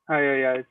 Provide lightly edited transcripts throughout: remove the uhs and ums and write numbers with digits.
Hi, yeah.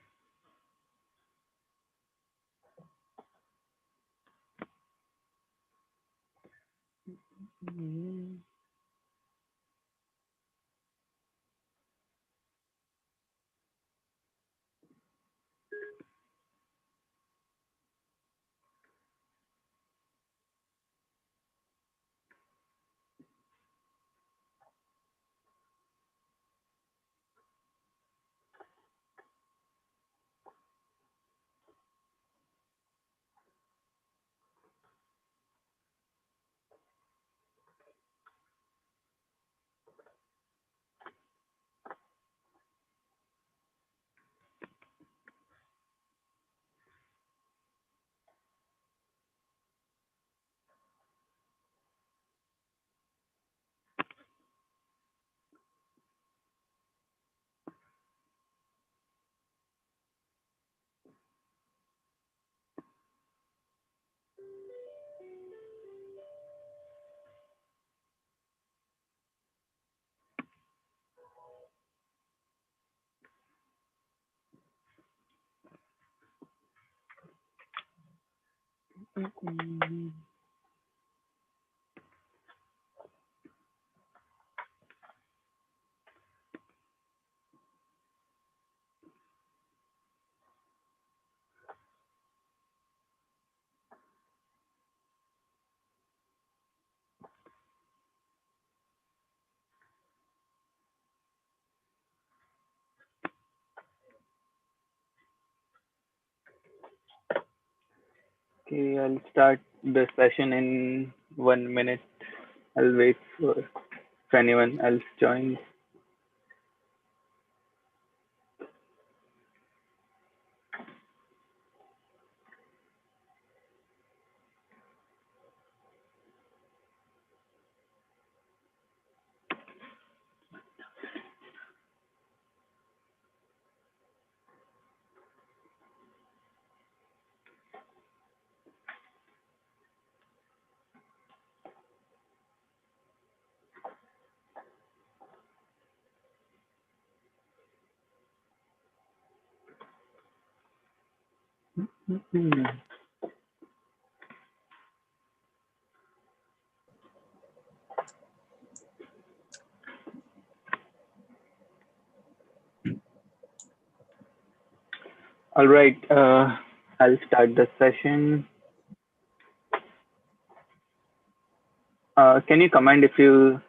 Okay, I'll start the session in 1 minute. I'll wait for if anyone else joins. All right, I'll start the session. Can you comment if you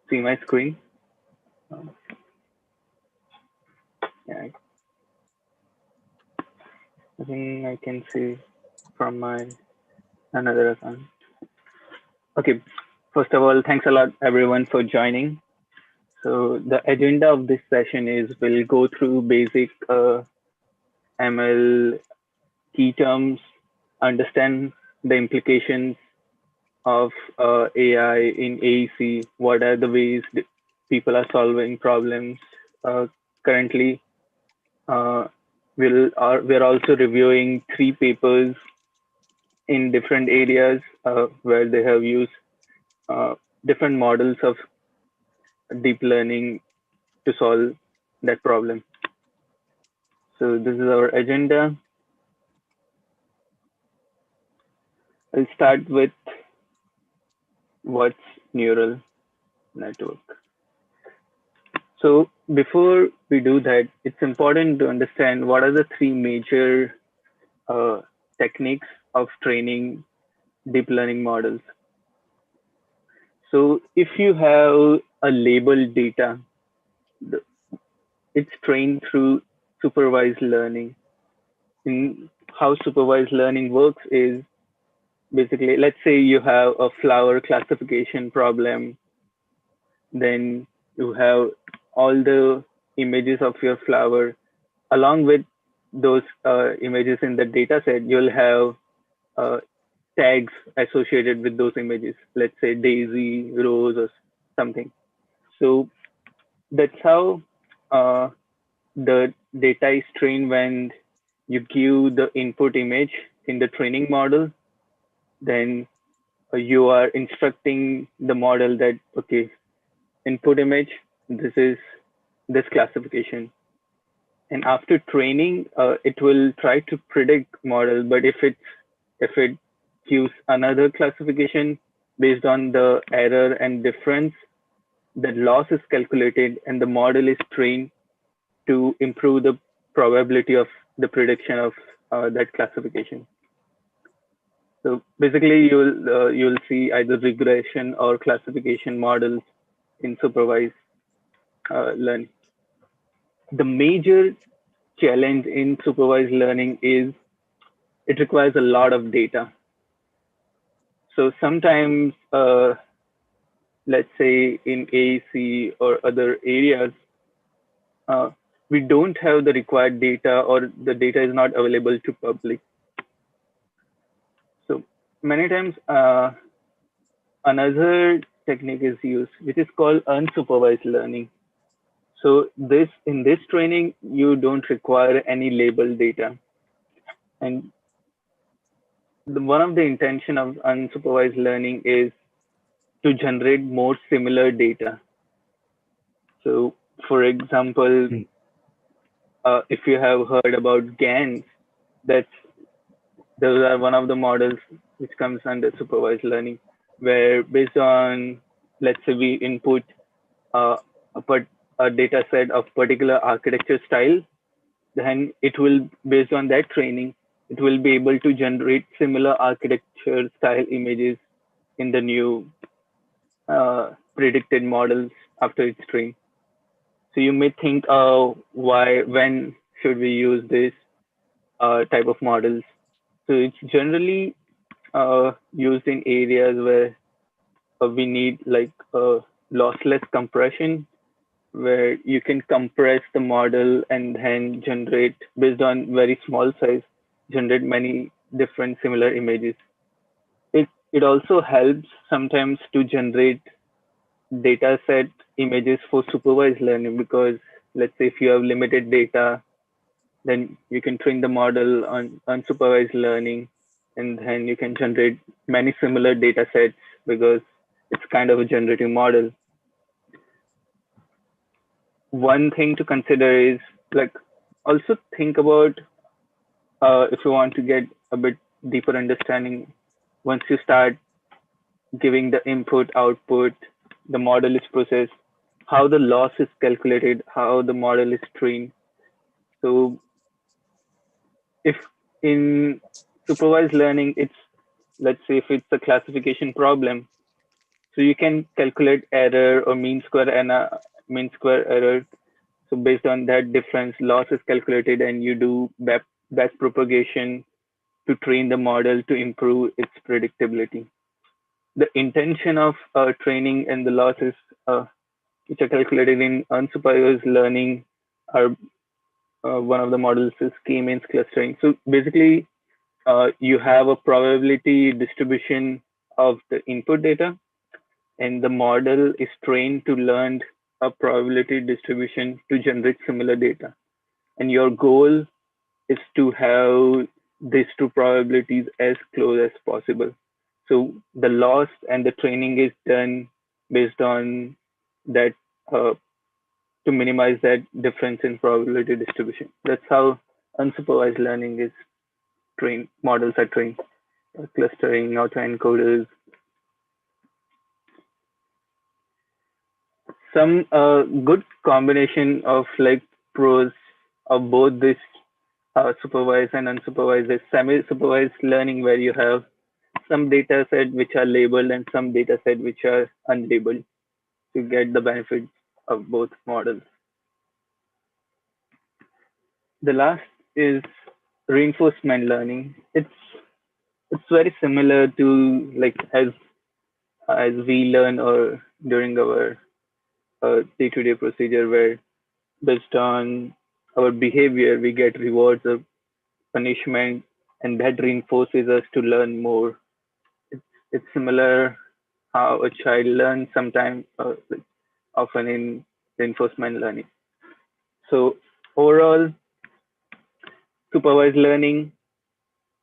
see my screen? Uh, yeah, I think I can see from my another account. Okay, first of all, thanks a lot everyone for joining. So the agenda of this session is we'll go through basic ML key terms, understand the implications of AI in AEC. What are the ways that people are solving problems currently? Uh, we're also reviewing three papers in different areas where they have used uh, different models of deep learning to solve that problem. So this is our agenda. I'll start with what's neural network. So before we do that, it's important to understand what are the three major uh, techniques of training deep learning models. So if you have a labeled data, it's trained through supervised learning. In how supervised learning works is basically, let's say you have a flower classification problem, then you have all the images of your flower along with those images in the data set. You'll have uh, tags associated with those images, let's say daisy, rose, or something. So that's how uh, the data is trained. When you give the input image in the training model, then you are instructing the model that, okay, input image, this is this classification. And after training, it will try to predict model, but if it gives another classification based on the error and difference, the loss is calculated and the model is trained to improve the probability of the prediction of that classification. So basically, you'll see either regression or classification models in supervised learning. The major challenge in supervised learning is it requires a lot of data. So sometimes, let's say in AEC or other areas, uh, we don't have the required data or the data is not available to public. So many times, another technique is used, which is called unsupervised learning. So in this training, you don't require any label data. And one of the intention of unsupervised learning is to generate more similar data. So for example, if you have heard about GANs, that's those are one of the models which comes under supervised learning, where based on, let's say we input uh, a data set of particular architecture style, then it will, based on that training, it will be able to generate similar architecture style images in the new predicted models after it's trained. So you may think, when should we use this type of models? So it's generally used in areas where we need like lossless compression, where you can compress the model and then generate, based on very small size, generate many different similar images. It also helps sometimes to generate data set images for supervised learning, because let's say if you have limited data, then you can train the model on unsupervised learning, and then you can generate many similar data sets because it's kind of a generative model. One thing to consider is like, also think about if you want to get a bit deeper understanding, once you start giving the input output, the model is processed, how the loss is calculated, how the model is trained. So if in supervised learning, it's, let's say if it's a classification problem, so you can calculate error or mean square error. So based on that difference, loss is calculated and you do back propagation to train the model to improve its predictability. The intention of training and the losses which are calculated in unsupervised learning are, one of the models is k-means clustering. So basically, you have a probability distribution of the input data, and the model is trained to learn a probability distribution to generate similar data. And your goal is to have these two probabilities as close as possible. So the loss and the training is done based on that, uh, to minimize that difference in probability distribution. That's how unsupervised learning is trained. Models are trained. Clustering, autoencoders. Some good combination of like pros of both this supervised and unsupervised is semi-supervised learning, where you have some data set which are labeled and some data set which are unlabeled to get the benefits of both models. The last is reinforcement learning. It's very similar to like as we learn or during our day-to-day procedure, where based on our behavior we get rewards or punishment, and that reinforces us to learn more. It's similar how a child learns sometimes, like often in reinforcement learning. So overall, supervised learning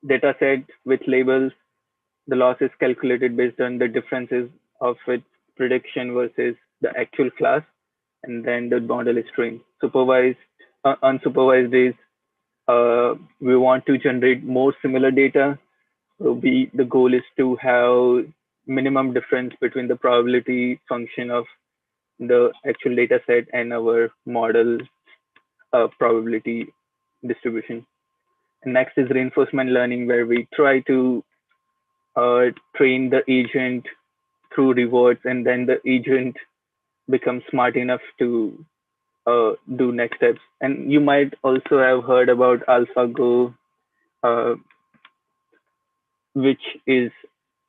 data set with labels, the loss is calculated based on the differences of its prediction versus the actual class, and then the model is trained. Supervised Unsupervised is we want to generate more similar data. So the goal is to have minimum difference between the probability function of the actual data set and our model probability distribution. And next is reinforcement learning, where we try to train the agent through rewards, and then the agent becomes smart enough to do next steps. And you might also have heard about AlphaGo, uh, which is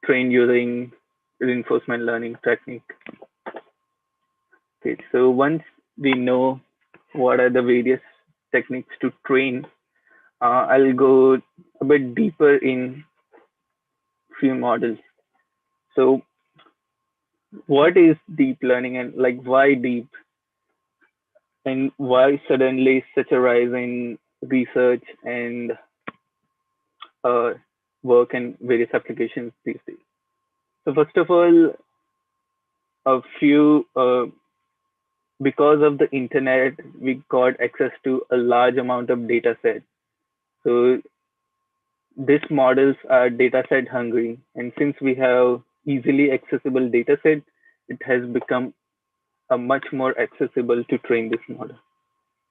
trained using reinforcement learning technique. Okay, so once we know what are the various techniques to train, I'll go a bit deeper in few models. So what is deep learning, and like why deep, and why suddenly such a rise in research and uh, work and various applications these days? So first of all, a few because of the internet, we got access to a large amount of data set. So these models are data set hungry, and since we have easily accessible data set, it has become a much more accessible to train this model.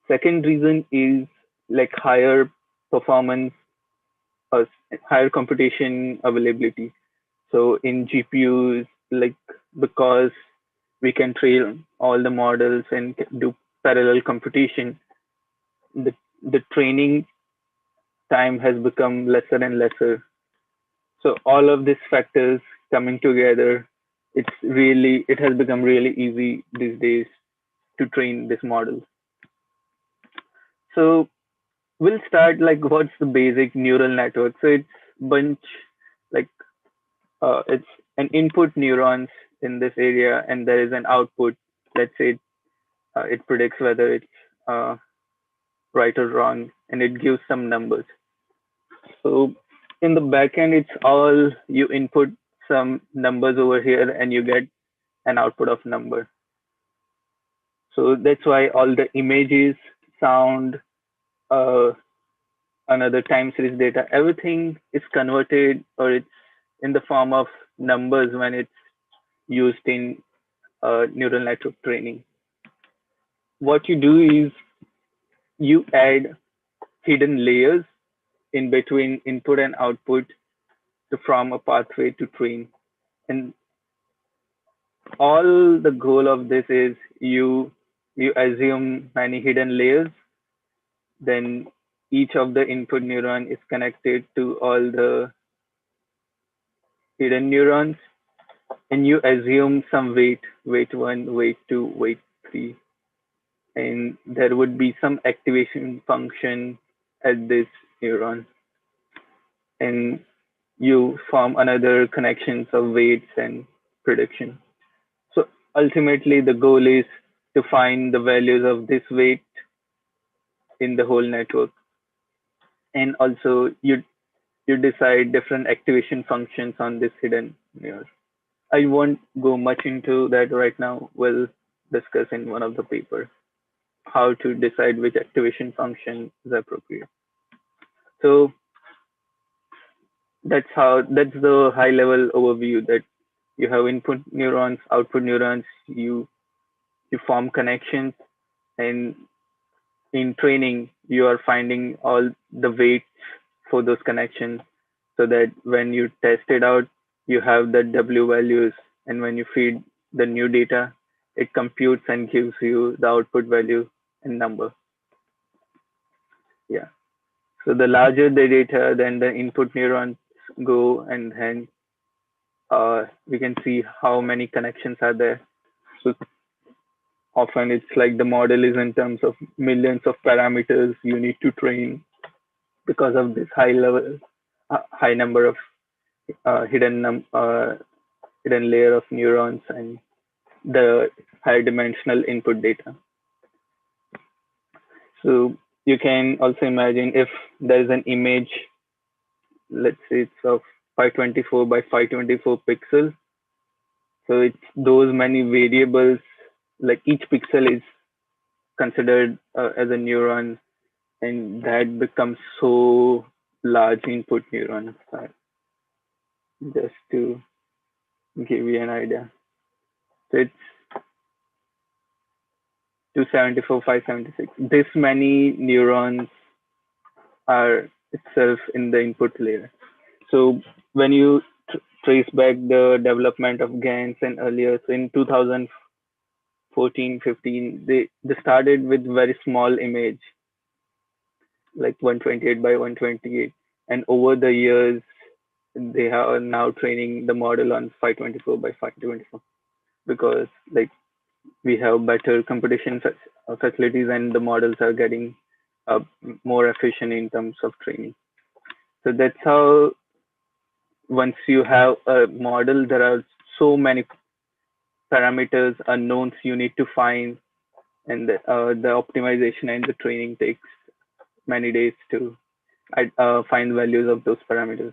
Second reason is like higher performance or higher computation availability. So in GPUs, like because we can train all the models and do parallel computation, the the training time has become lesser and lesser. So all of these factors coming together, it has become really easy these days to train this model. So we'll start like what's the basic neural network. So it's bunch like it's an input neurons in this area, and there is an output. Let's say it predicts whether it's uh, right or wrong, and it gives some numbers. So in the backend, it's all you input some numbers over here, and you get an output of number. So that's why all the images, sound, uh, another time series data, everything is converted or it's in the form of numbers when it's used in neural network training. What you do is you add hidden layers in between input and output to form a pathway to train. And all the goal of this is you assume many hidden layers, then each of the input neuron is connected to all the hidden neurons, and you assume some weight 1, weight 2, weight 3, and there would be some activation function at this neuron, and you form another connections of weights and prediction. So ultimately, the goal is to find the values of this weight in the whole network, and also you decide different activation functions on this hidden neuron. I won't go much into that right now. We'll discuss in one of the papers how to decide which activation function is appropriate. So that's the high level overview, that you have input neurons, output neurons, you form connections, and in training you are finding all the weights for those connections, so that when you test it out, you have the W values, and when you feed the new data, it computes and gives you the output value and number. Yeah. So the larger the data, then the input neurons go, and then we can see how many connections are there. So often it's like the model is in terms of millions of parameters you need to train because of this high number of hidden layer of neurons and the high dimensional input data. So you can also imagine if there is an image, let's say it's of 524 by 524 pixels. So it's those many variables, like each pixel is considered as a neuron, and that becomes so large input neuron. Just to give you an idea, so it's 274, 576. This many neurons are itself in the input layer. So when you trace back the development of GANs and earlier, so in 2014, 15, they started with very small image, like 128 by 128. And over the years, they are now training the model on 524 by 524 because like we have better competition facilities and the models are getting uh, more efficient in terms of training. So that's how once you have a model, there are so many parameters, unknowns you need to find, and the optimization and the training takes many days to find values of those parameters.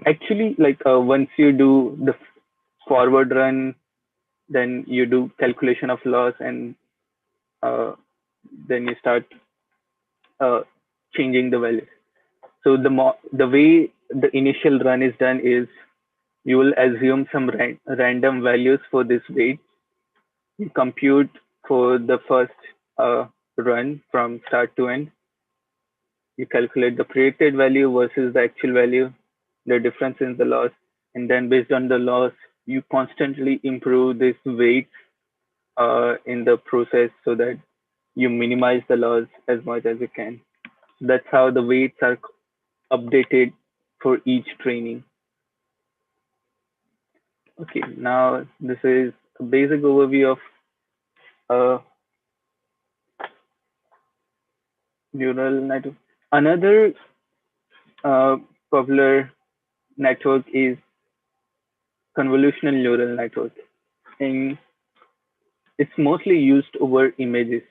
Actually, like once you do the forward run, then you do calculation of loss, and uh, then you start uh, changing the values. So the way the initial run is done is you will assume some random values for this weight. You compute for the first run from start to end. You calculate the predicted value versus the actual value, the difference in the loss, and then based on the loss, you constantly improve this weight in the process so that you minimize the loss as much as you can. That's how the weights are updated for each training. Okay, now this is a basic overview of uh, neural network. Another uh, popular network is convolutional neural network, and it's mostly used over images.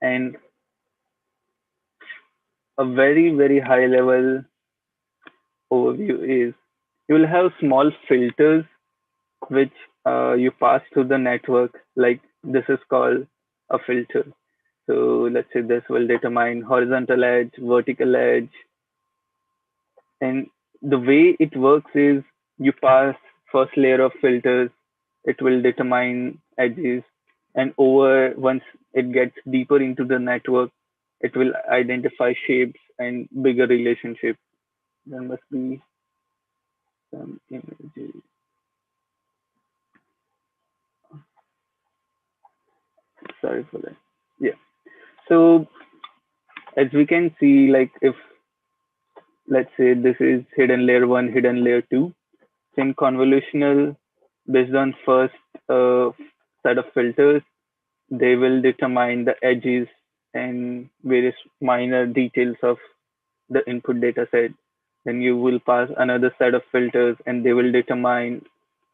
And a very high level overview is you will have small filters which you pass to the network. Like this is called a filter. So let's say this will determine horizontal edge, vertical edge, and the way it works is you pass first layer of filters, it will determine edges, and over once it gets deeper into the network, it will identify shapes and bigger relationships. There must be some images. Sorry for that. Yeah. So as we can see, like if let's say this is hidden layer one, hidden layer two, in convolutional, based on first uh, set of filters, they will determine the edges and various minor details of the input data set. Then you will pass another set of filters and they will determine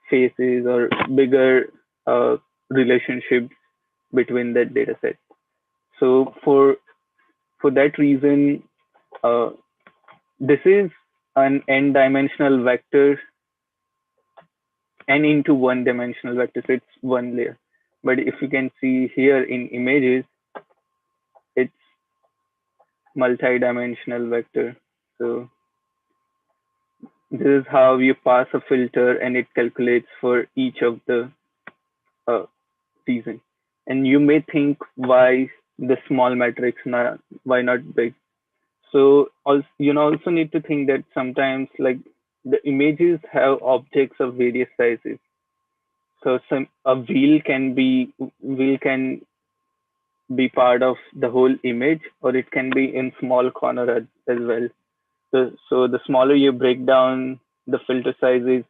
faces or bigger relationships between that data set. So for that reason, uh, this is an n-dimensional vector n into one dimensional vector, so it's one layer. But if you can see here in images, it's multi-dimensional vector. So this is how you pass a filter and it calculates for each of the uh, reason. And you may think why the small matrix, why not big? So also, you also need to think that sometimes like the images have objects of various sizes. So some a wheel can be part of the whole image, or it can be in small corner as well. So the smaller you break down the filter sizes,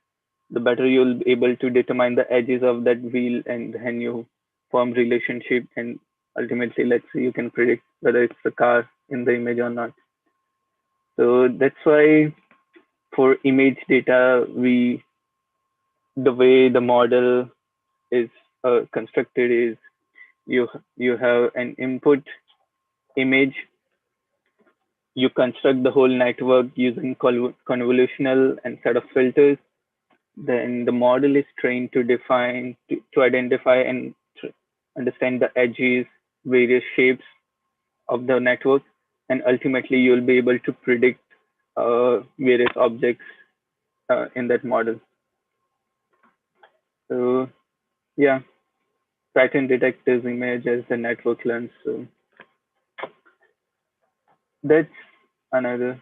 the better you'll be able to determine the edges of that wheel, and then you form relationship, and ultimately, let's say you can predict whether it's a car in the image or not. So that's why for image data, the way the model is constructed is you have an input image, you construct the whole network using convolutional and set of filters. Then the model is trained to identify and understand the edges, various shapes of the network, and ultimately you'll be able to predict various objects in that model. So yeah, pattern detects image as the network learns. So that's another.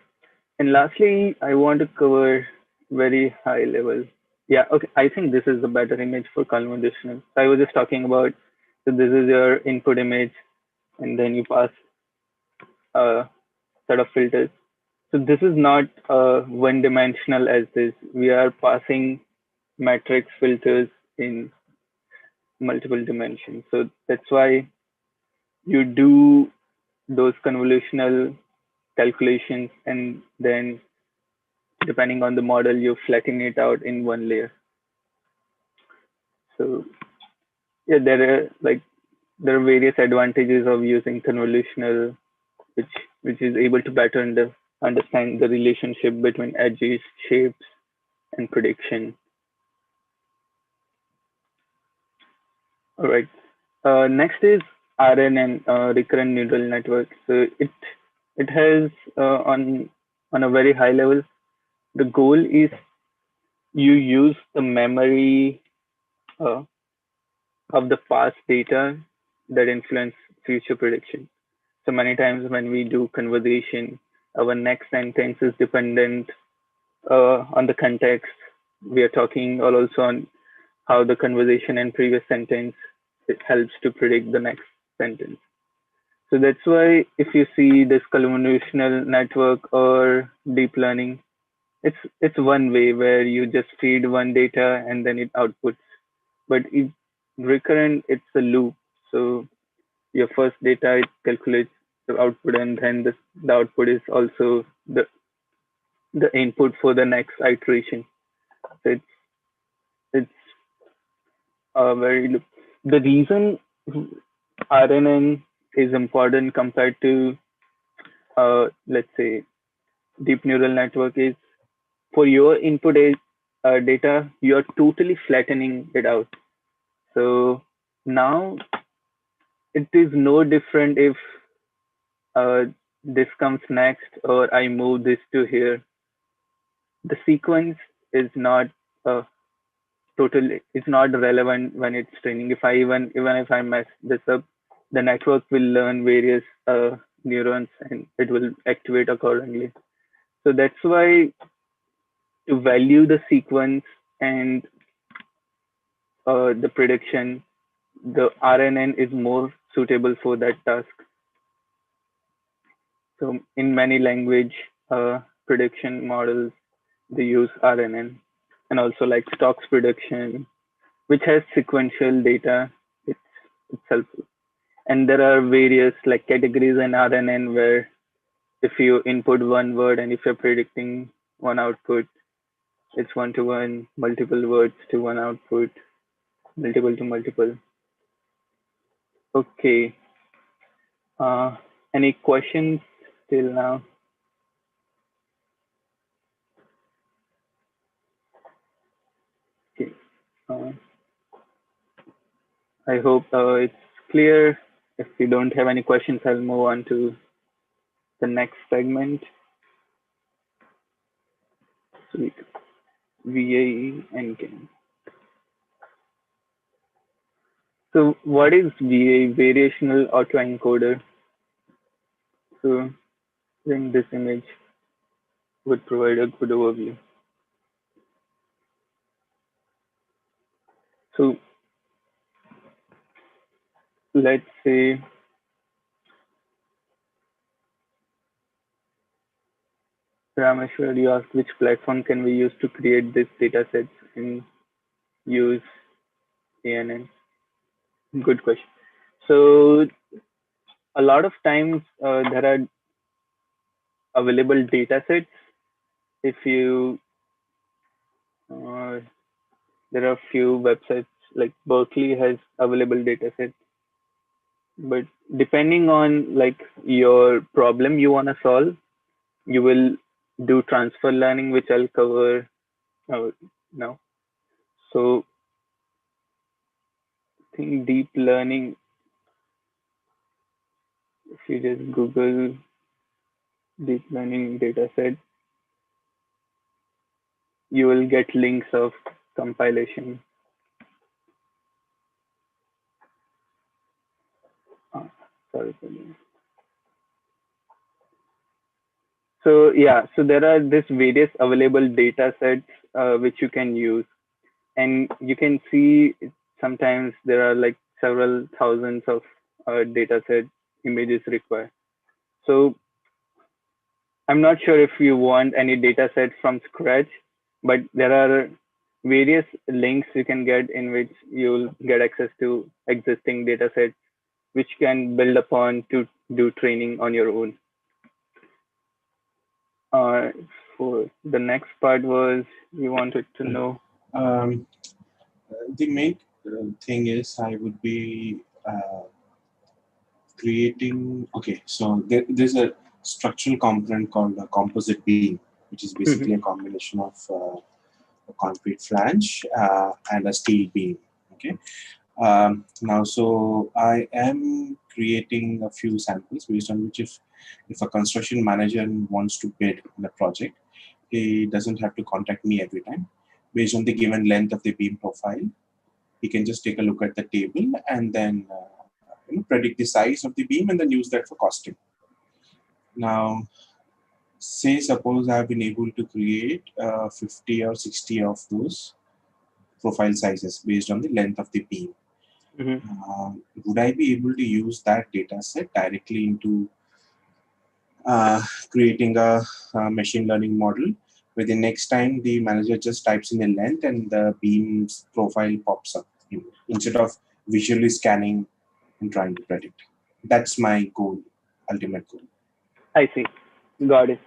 And lastly, I want to cover very high level. Yeah, okay. I think this is the better image for convolutional. So I was just talking about, so this is your input image, and then you pass a set of filters. So this is not one dimensional as this. We are passing matrix filters in multiple dimensions. So that's why you do those convolutional calculations, and then depending on the model, you flatten it out in one layer. So yeah, there are various advantages of using convolutional, which is able to better understand the relationship between edges, shapes, and prediction. All right. Next is RNN, recurrent neural network. So it has on a very high level, the goal is you use the memory uh, of the past data that influence future prediction. So many times when we do conversation, our next sentence is dependent on the context we are talking, or also on how the conversation and previous sentence it helps to predict the next sentence. So that's why if you see this convolutional network or deep learning, it's one way where you just feed one data and then it outputs. But if recurrent, it's a loop. So your first data it calculates the output, and then the output is also the input for the next iteration. So it's very the reason RNN is important compared to let's say deep neural network is for your input data, you're totally flattening it out. So now it is no different if uh, this comes next or I move this to here. The sequence is not uh, totally, it's not relevant when it's training. If I even if I mess this up, the network will learn various neurons and it will activate accordingly. So that's why to value the sequence and the prediction, the RNN is more suitable for that task. So in many language prediction models, they use RNN, and also like stocks prediction, which has sequential data. It's it's helpful. And there are various like categories in RNN where if you input one word and if you're predicting one output, it's one to one, multiple words to one output, multiple to multiple. Okay. Uh, any questions till now? Okay. Uh, I hope it's clear. If you don't have any questions, I'll move on to the next segment. Sweet. VAE and GAN. So what is VA, variational autoencoder? So I think this image would provide a good overview. So let's say Rameshwar, you asked which platform can we use to create this data sets and use ANN. Good question. So a lot of times there are available data sets. If you there are few websites like Berkeley has available data sets, but depending on like your problem you want to solve, you will do transfer learning, which I'll cover now. So I think deep learning If you just Google deep learning dataset, you will get links of compilation. Oh, sorry for that. So yeah, so there are this various available data sets which you can use, and you can see sometimes there are like several thousands of data set images required. So I'm not sure if you want any data set from scratch, but there are various links you can get in which you'll get access to existing data sets, which can build upon to do training on your own. Uh, for the next part was you wanted to know. Um, the main thing is I would be creating. Okay, so there's a structural component called a composite beam, which is basically a combination of a concrete flange and a steel beam. Okay. Now, so I am creating a few samples based on which if a construction manager wants to bid in a project, he doesn't have to contact me every time. Based on the given length of the beam profile, he can just take a look at the table and then predict the size of the beam and then use that for costing. Now, say suppose I've been able to create 50 or 60 of those profile sizes based on the length of the beam. Would I be able to use that data set directly into creating a machine learning model where the next time the manager just types in the length and the beam's profile pops up instead of visually scanning and trying to predict? That's my goal, ultimate goal. I see. Got it.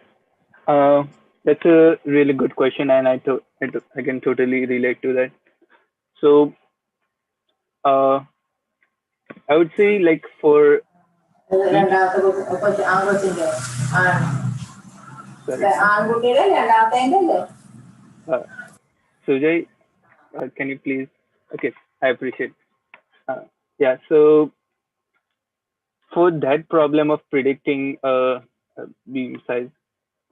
Uh, that's a really good question, and I can totally relate to that. So, uh, I would say like for each, sorry, uh, Sujay, can you please? Okay, I appreciate. Yeah, so for that problem of predicting beam size,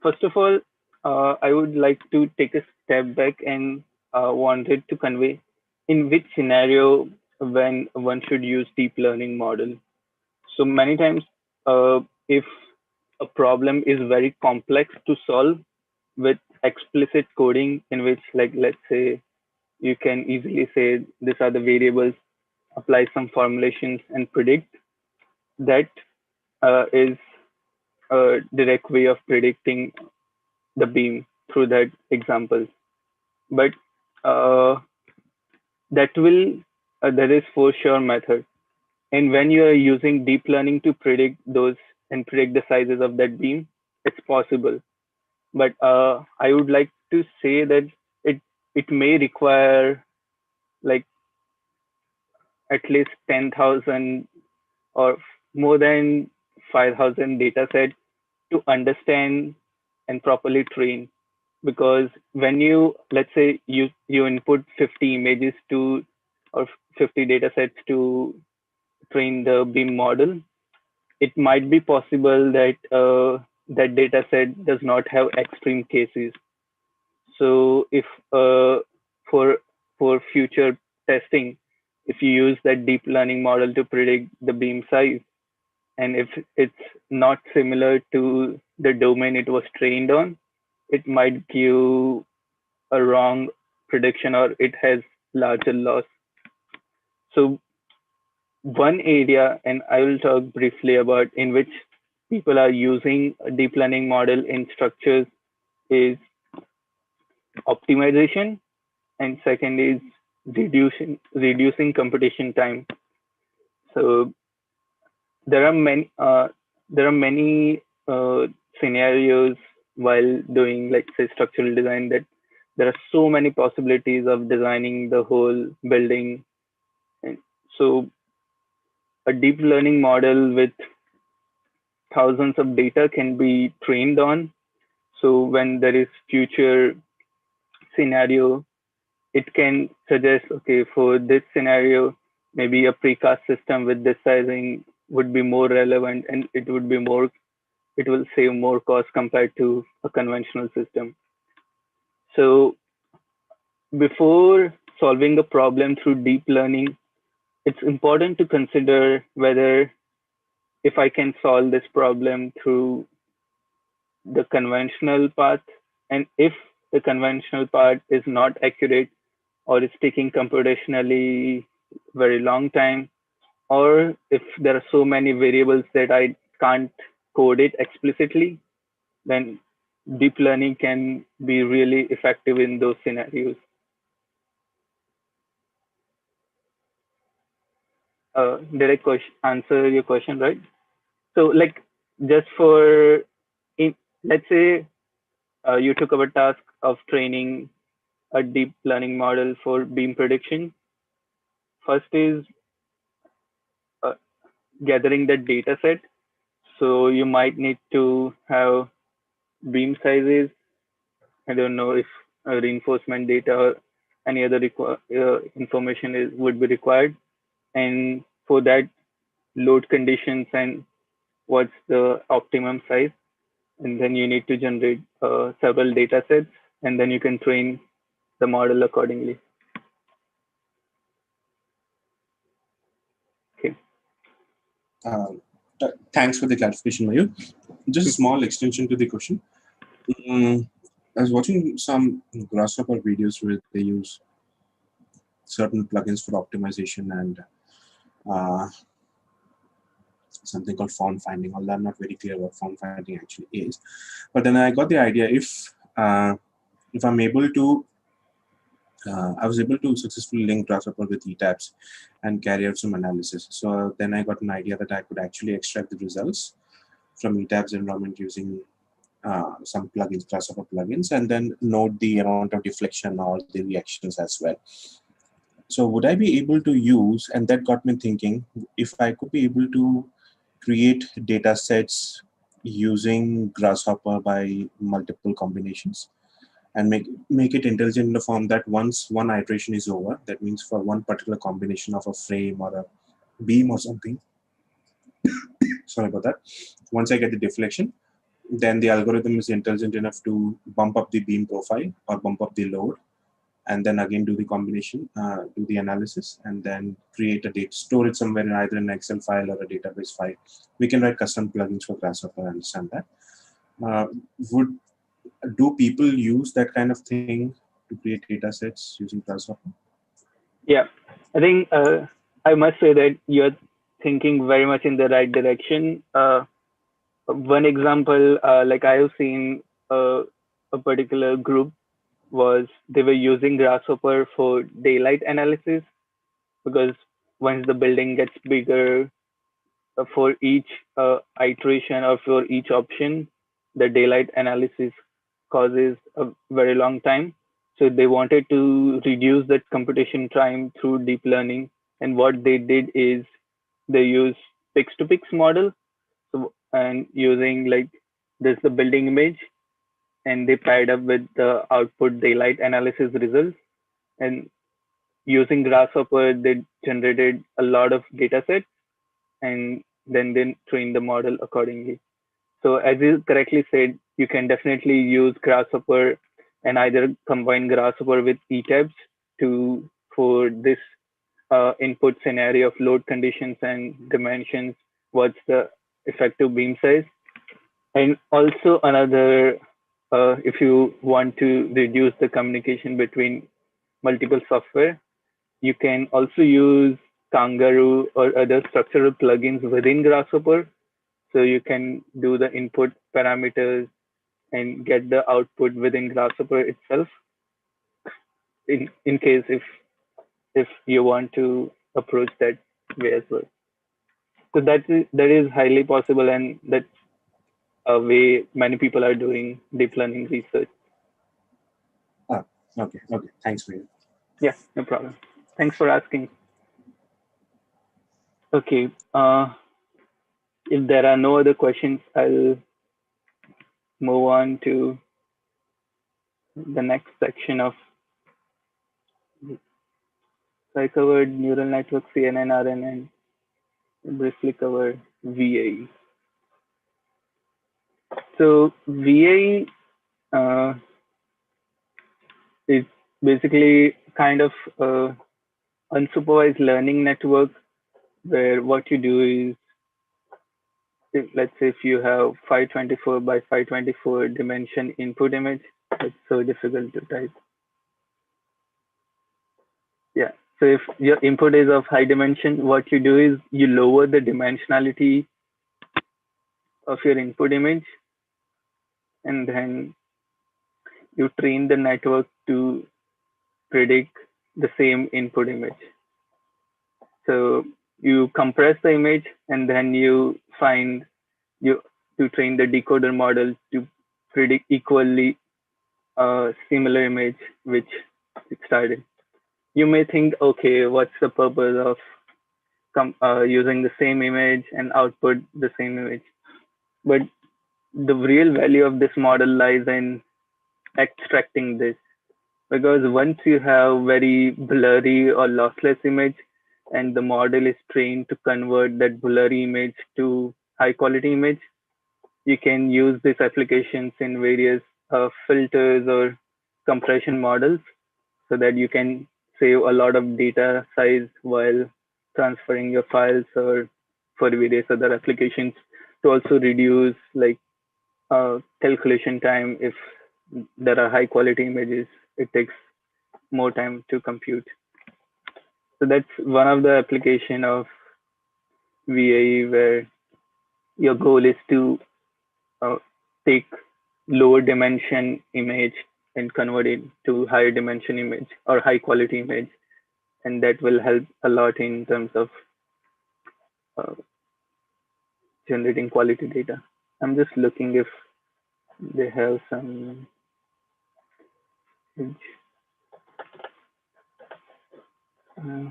first of all, I would like to take a step back and wanted to convey in which scenario when one should use deep learning model. So many times, if a problem is very complex to solve with explicit coding, in which, like, let's say, you can easily say these are the variables, apply some formulations, and predict. That is a direct way of predicting the beam through that example. But uh, that will there is for sure method. And when you are using deep learning to predict those and predict the sizes of that beam, it's possible. But I would like to say that it it may require like at least 10,000 or more than 5,000 data sets to understand and properly train. Because when you, let's say you input 50 images to or 50 data sets to train the beam model, it might be possible that that data set does not have extreme cases. So if for for future testing, if you use that deep learning model to predict the beam size, and if it's not similar to the domain it was trained on, it might give a wrong prediction or it has larger loss. So one area, and I will talk briefly about in which people are using a deep learning model in structures is optimization, and second is reducing computation time. So there are many scenarios while doing like say structural design that there are so many possibilities of designing the whole building. And so a deep learning model with thousands of data can be trained on. So when there is future scenario, it can suggest, okay, for this scenario, maybe a precast system with this sizing would be more relevant, and it will save more cost compared to a conventional system. So before solving a problem through deep learning, it's important to consider whether if I can solve this problem through the conventional path, and if the conventional path is not accurate or is taking computationally very long time, or if there are so many variables that I can't code it explicitly, then deep learning can be really effective in those scenarios. Did I answer your question right? So, like, just for in, let's say you took up a task of training a deep learning model for beam prediction. First is uh, gathering the data set. So you might need to have beam sizes. I don't know if reinforcement data or any other information would be required. And for that, load conditions and what's the optimum size. And then you need to generate several data sets, and then you can train the model accordingly. Okay. Thanks for the clarification, Mayu. Just a small extension to the question. I was watching some Grasshopper videos where they use certain plugins for optimization and something called font finding, although I'm not very clear what font finding actually is. But then I got the idea, if I'm able to, I was able to successfully link Grasshopper with eTabs and carry out some analysis. So then I got an idea that I could actually extract the results from eTabs environment using some plugins, Grasshopper plugins, and then note the amount of deflection or the reactions as well. So would I be able to use, and that got me thinking, if I could be able to create data sets using Grasshopper by multiple combinations and make it intelligent in the form that once one iteration is over, that means for one particular combination of a frame or a beam or something, sorry about that, once I get the deflection, then the algorithm is intelligent enough to bump up the beam profile or bump up the load, and then again do the combination, do the analysis, and then create a data, store it somewhere in either an Excel file or a database file. We can write custom plugins for Grasshopper, I understand that. Do people use that kind of thing to create data sets using Grasshopper? Yeah, I think I must say that you're thinking very much in the right direction. One example, like I have seen a particular group was they were using Grasshopper for daylight analysis, because once the building gets bigger, for each iteration or for each option, the daylight analysis causes a very long time. So they wanted to reduce that computation time through deep learning. And what they did is they use pix to pix model. So, and using like this the building image, and they paired up with the output daylight analysis results. And using Grasshopper, they generated a lot of data sets, and then they train the model accordingly. So as you correctly said, you can definitely use Grasshopper and either combine Grasshopper with eTabs to for this input scenario of load conditions and dimensions. What's the effective beam size? And also another, if you want to reduce the communication between multiple software, you can also use Kangaroo or other structural plugins within Grasshopper. So you can do the input parameters and get the output within Grasshopper itself. In case if you want to approach that way as well. So that is highly possible, and that's a way many people are doing deep learning research. Okay. Thanks, Mayu. Yeah, no problem. Thanks for asking. Okay. If there are no other questions, I'll move on to the next section of. So I covered neural network, CNN, RNN, briefly covered VAE. So VAE is basically kind of a unsupervised learning network where what you do is, let's say if you have 524 by 524 dimension input image, it's so difficult to type. Yeah. So if your input is of high dimension, what you do is you lower the dimensionality of your input image, and then you train the network to predict the same input image. So you compress the image, and then you find you to train the decoder model to predict equally a similar image which it started. You may think, okay, what's the purpose of using the same image and output the same image? But the real value of this model lies in extracting this, because once you have very blurry or lossless image and the model is trained to convert that blurry image to high quality image, you can use these applications in various filters or compression models so that you can save a lot of data size while transferring your files, or for various other applications to also reduce like calculation time. If there are high quality images, it takes more time to compute. So that's one of the application of VAE, where your goal is to uh, take lower dimension image and convert it to higher dimension image or high quality image, and that will help a lot in terms of uh, generating quality data. I'm just looking if they have some. Uh,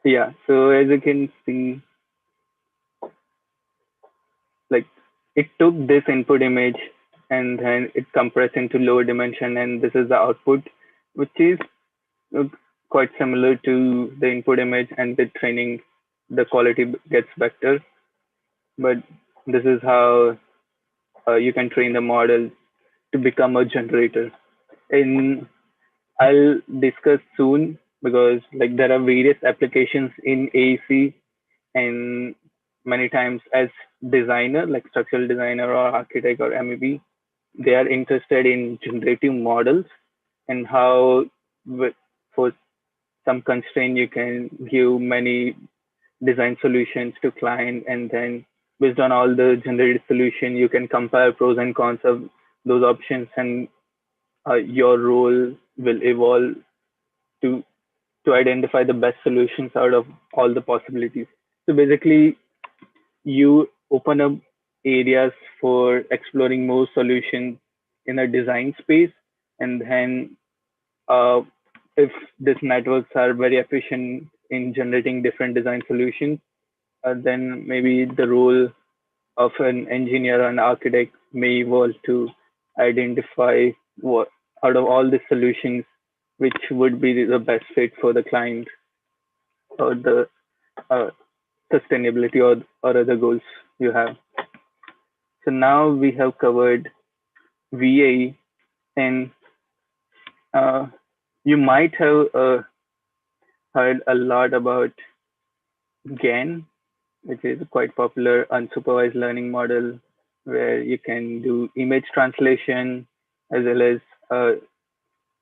yeah, so as you can see, like it took this input image and then it compressed into lower dimension, and this is the output, which is uh, quite similar to the input image, and with training the quality gets better. But this is how you can train the model to become a generator. And I'll discuss soon, because like there are various applications in AEC, and many times as designer, like structural designer or architect or MEP, they are interested in generative models and how for some constraint you can give many design solutions to client, and then based on all the generated solution you can compare pros and cons of those options, and your role will evolve to identify the best solutions out of all the possibilities. So basically you open up areas for exploring more solutions in a design space, and then uh, if these networks are very efficient in generating different design solutions, then maybe the role of an engineer or an architect may evolve to identify what out of all the solutions which would be the best fit for the client, or the uh, sustainability, or other goals you have. So now we have covered VA, and uh, you might have heard a lot about GAN, which is a quite popular unsupervised learning model where you can do image translation, as well as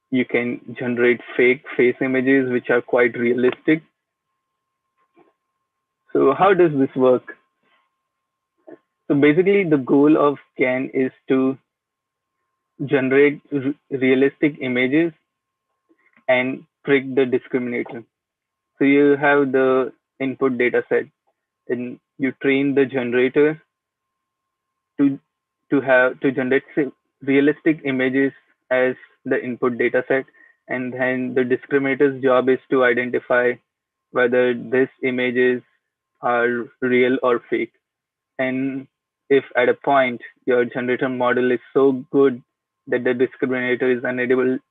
you can generate fake face images which are quite realistic. So how does this work? So basically the goal of GAN is to generate realistic images and trick the discriminator. So you have the input data set, and you train the generator to generate realistic images as the input data set, and then the discriminator's job is to identify whether these images are real or fake. And if at a point your generator model is so good that the discriminator is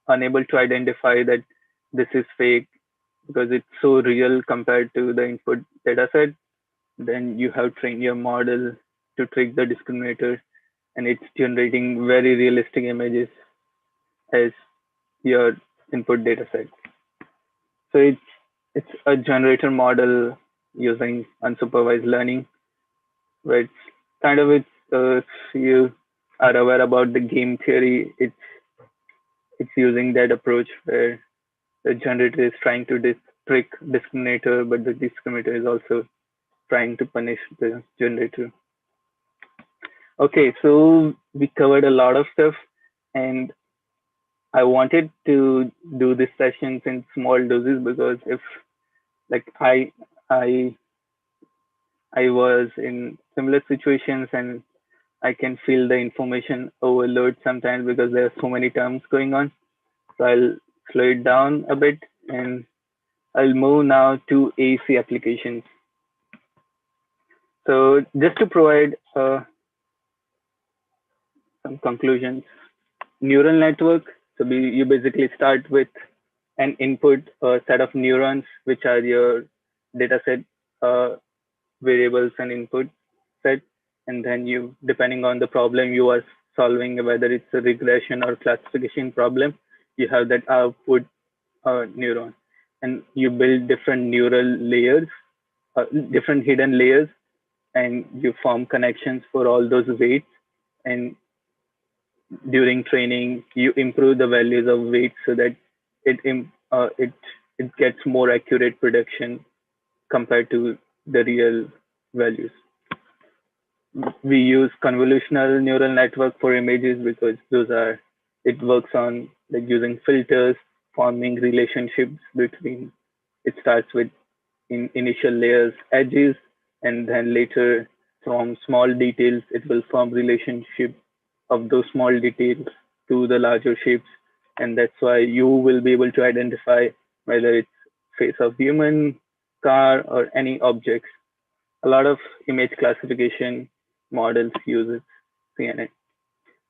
unable to identify that this is fake because it's so real compared to the input data set, then you have trained your model to trick the discriminator, and it's generating very realistic images as your input data set. So it's a generator model using unsupervised learning, where it's kind of if you are aware about the game theory, it's using that approach where the generator is trying to trick discriminator, but the discriminator is also trying to punish the generator. Okay, so we covered a lot of stuff, and I wanted to do this sessions in small doses because if like I I was in similar situations and I can feel the information overload sometimes because there are so many terms going on. So I'll slow it down a bit and I'll move now to AEC applications. So just to provide some conclusions, neural network. So you basically start with an input set of neurons, which are your data set uh, variables and input set. And then you, depending on the problem you are solving, whether it's a regression or classification problem, you have that output neuron. And you build different neural layers, different hidden layers, and you form connections for all those weights. And during training, you improve the values of weights so that it it gets more accurate prediction compared to the real values. We use convolutional neural network for images because those are it works on like using filters, forming relationships between. It starts with in initial layers edges, and then later from small details it will form relationship of those small details to the larger shapes, and that's why you will be able to identify whether it's face of human, car, or any objects. A lot of image classification models uses CNN.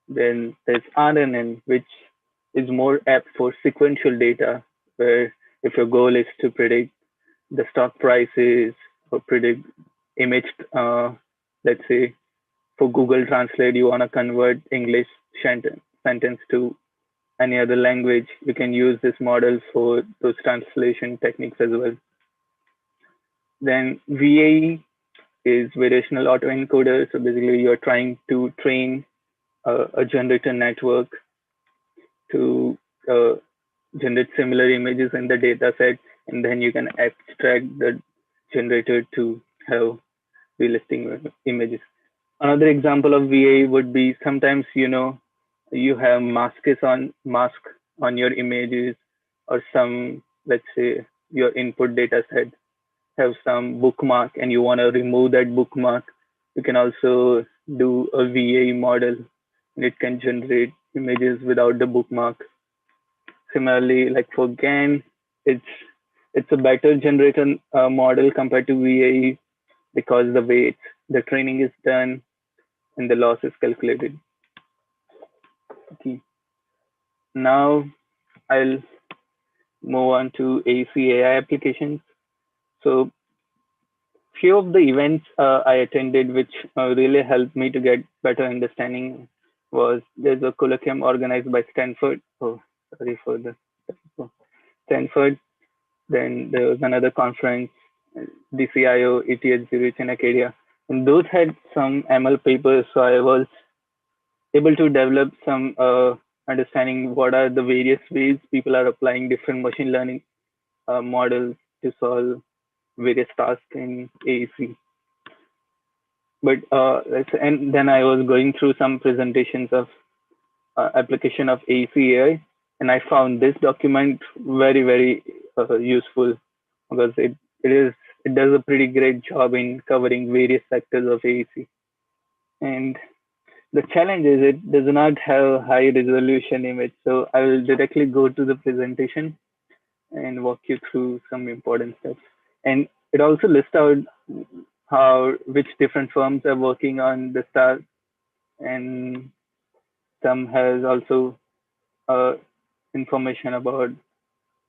Then there's RNN, which is more apt for sequential data, where if your goal is to predict the stock prices or predict image, let's say for Google Translate, you want to convert English sentence to any other language, you can use this model for those translation techniques as well. Then VAE is variational autoencoder. So basically, you're trying to train a generator network to generate similar images in the data set, and then you can abstract the generator to have realistic images. Another example of VA would be sometimes you have mask on your images, or some, let's say your input data set have some bookmark and you want to remove that bookmark. You can also do a VA model and it can generate images without the bookmark. Similarly, like for GAN, it's a better generator model compared to VAE because the training is done and the loss is calculated. Okay. Now I'll move on to ACAI applications. So few of the events I attended, which really helped me to get better understanding, was there's a colloquium organized by Stanford. Oh, sorry for the Stanford. Then there was another conference, DCIO, ETH Zurich, and Acadia. And those had some ML papers, so I was able to develop some understanding what are the various ways people are applying different machine learning models to solve various tasks in AEC. But and then I was going through some presentations of application of AEC AI, and I found this document very useful because it does a pretty great job in covering various sectors of AEC. And the challenge is it does not have high resolution image, so I will directly go to the presentation and walk you through some important steps. And it also lists out which different firms are working on the stars, and some has also uh, information about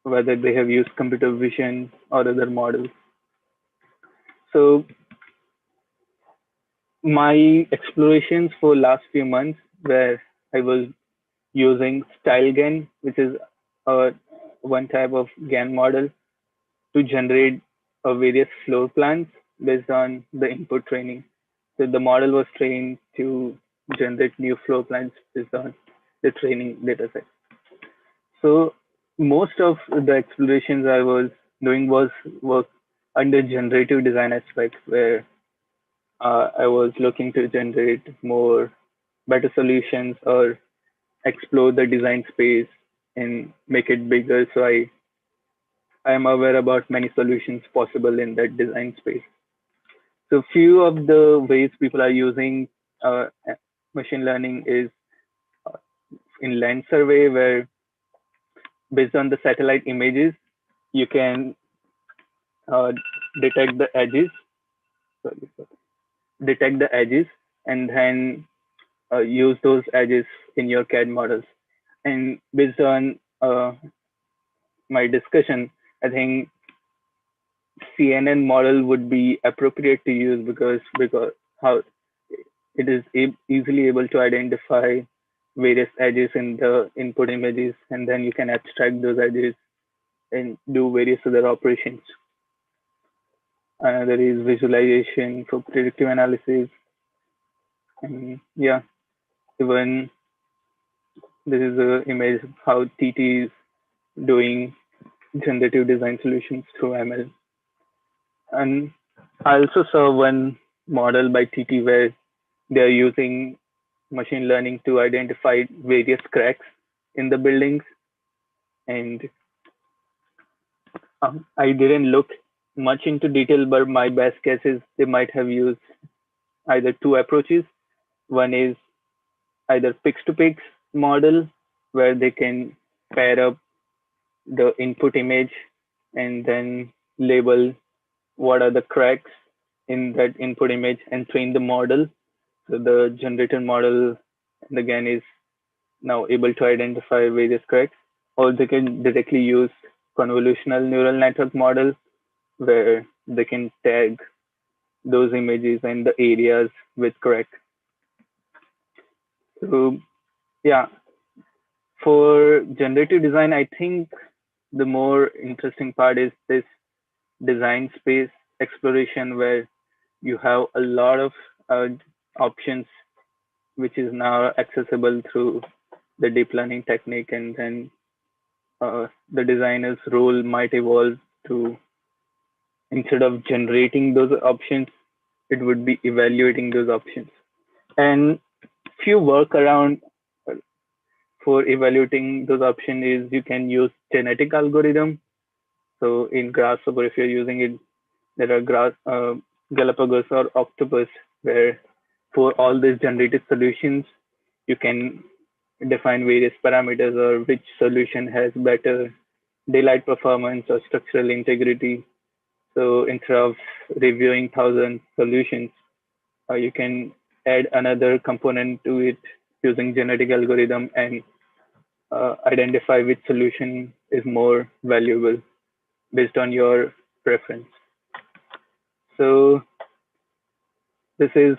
whether they have used computer vision or other models. So my explorations for last few months, where I was using StyleGAN, which is uh, one type of GAN model to generate various floor plans based on the input training. So the model was trained to generate new floor plans based on the training data set. So most of the explorations I was doing was work under generative design aspects, where I was looking to generate more better solutions or explore the design space and make it bigger. So I am aware about many solutions possible in that design space. So few of the ways people are using uh, machine learning is in land survey, where based on the satellite images, you can uh, detect the edges, sorry, detect the edges, and then use those edges in your CAD models. And based on my discussion, I think CNN model would be appropriate to use because how it is easily able to identify various edges in the input images, and then you can abstract those edges and do various other operations. Another is visualization for predictive analysis, and yeah, even this is a image of how TT is doing generative design solutions through ML. And I also saw one model by TT where they're using machine learning to identify various cracks in the buildings. And I didn't look much into detail, but my best guess is they might have used either two approaches. One is either pix to pix model, where they can pair up the input image and then label what are the cracks in that input image and train the model. So the generated model, again, is now able to identify various cracks. Or they can directly use convolutional neural network model, where they can tag those images and the areas with crack. So yeah, for generative design, I think the more interesting part is this design space exploration, where you have a lot of uh, options which is now accessible through the deep learning technique, and then the designer's role might evolve to, instead of generating those options, it would be evaluating those options. And few workaround for evaluating those options is you can use genetic algorithm. So in Grasshopper, if you're using it, there are Galapagos or Octopus, where for all these generated solutions, you can define various parameters or which solution has better daylight performance or structural integrity. So instead of reviewing 1,000 solutions, you can add another component to it using genetic algorithm and identify which solution is more valuable based on your preference. So this is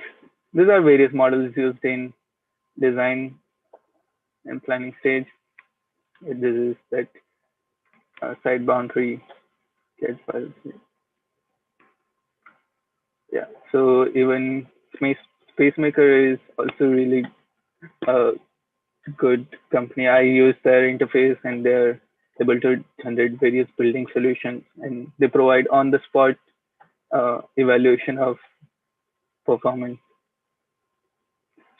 these are various models used in design and planning stage. This is that side boundary CAD files. Yeah. So even Spacemaker is also really a good company. I use their interface, and they're able to generate various building solutions, and they provide on the spot evaluation of performance.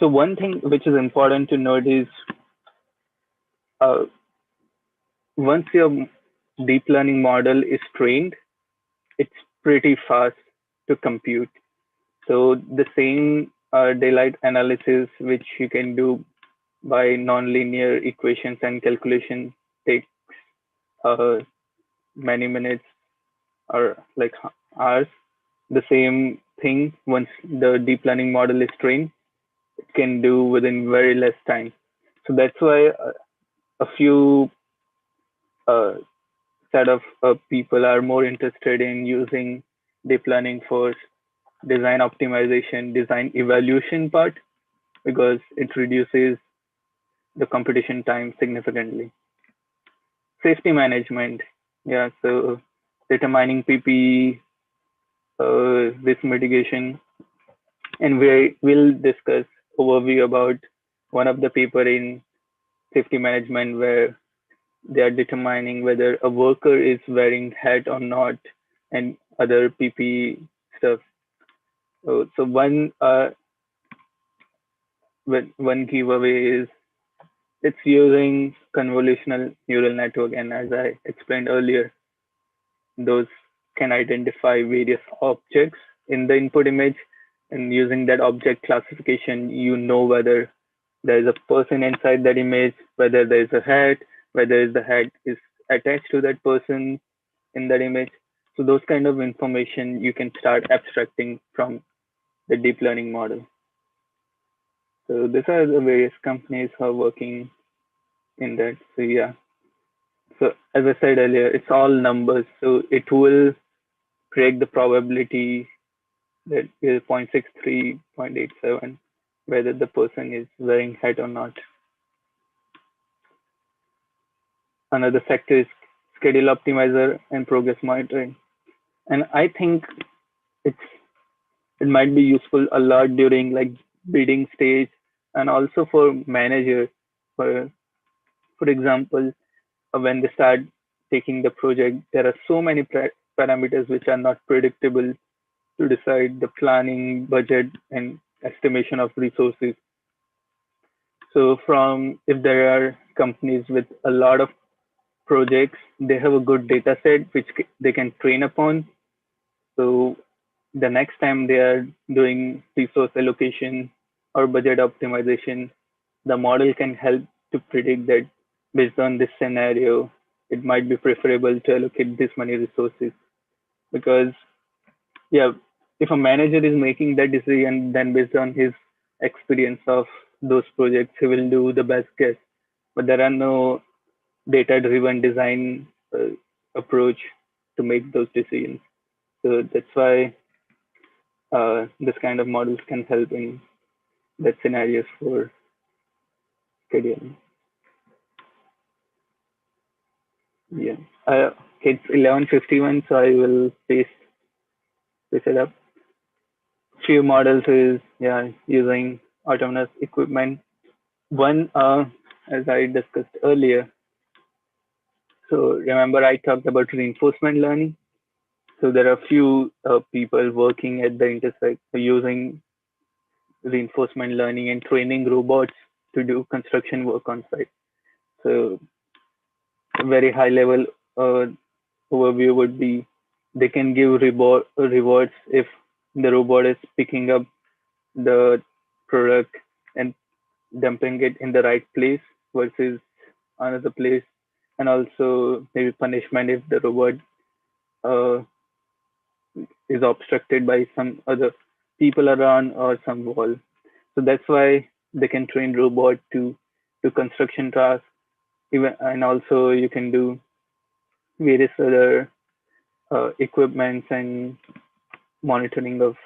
So one thing which is important to note is uh, once your deep learning model is trained, it's pretty fast to compute. So the same daylight analysis which you can do by nonlinear equations and calculation takes many minutes or like hours. The same thing once the deep learning model is trained, it can do within very less time. So that's why a few uh, set of people are more interested in using deep learning for design optimization, design evaluation part, because it reduces the computation time significantly. Safety management, yeah, so determining PP, risk mitigation, and we will discuss overview about one of the paper in safety management where they are determining whether a worker is wearing hat or not and other PP stuff. So one giveaway is it's using convolutional neural network, and as I explained earlier, those can identify various objects in the input image, and using that object classification, you know whether there is a person inside that image, whether there is a hat, whether the hat is attached to that person in that image. So those kind of information you can start abstracting from the deep learning model. So these are the various companies who are working in that. So yeah. So as I said earlier, it's all numbers. So it will predict the probability that is 0.63, 0.87, whether the person is wearing hat or not. Another factor is schedule optimizer and progress monitoring. And I think it's it might be useful a lot during like bidding stage and also for manager. For for example, when they start taking the project, there are so many parameters which are not predictable to decide the planning, budget, and estimation of resources. So from if there are companies with a lot of projects, they have a good data set which they can train upon. So the next time they are doing resource allocation or budget optimization, the model can help to predict that based on this scenario, it might be preferable to allocate this many resources. Because, yeah, if a manager is making that decision, then based on his experience of those projects, he will do the best guess. But there are no data driven design approach to make those decisions. So that's why this kind of models can help in that scenarios for scheduling. Yeah. Okay, it's 11:51, so I will pace it up. Few models is yeah using autonomous equipment. One, as I discussed earlier. So remember I talked about reinforcement learning. So there are few people working at the intersect using reinforcement learning and training robots to do construction work on site. So a very high level uh, overview would be they can give rewards if the robot is picking up the product and dumping it in the right place versus another place, and also maybe punishment if the robot uh, is obstructed by some other people around or some wall. So that's why they can train robot to do construction tasks, even and also you can do various other equipments and monitoring of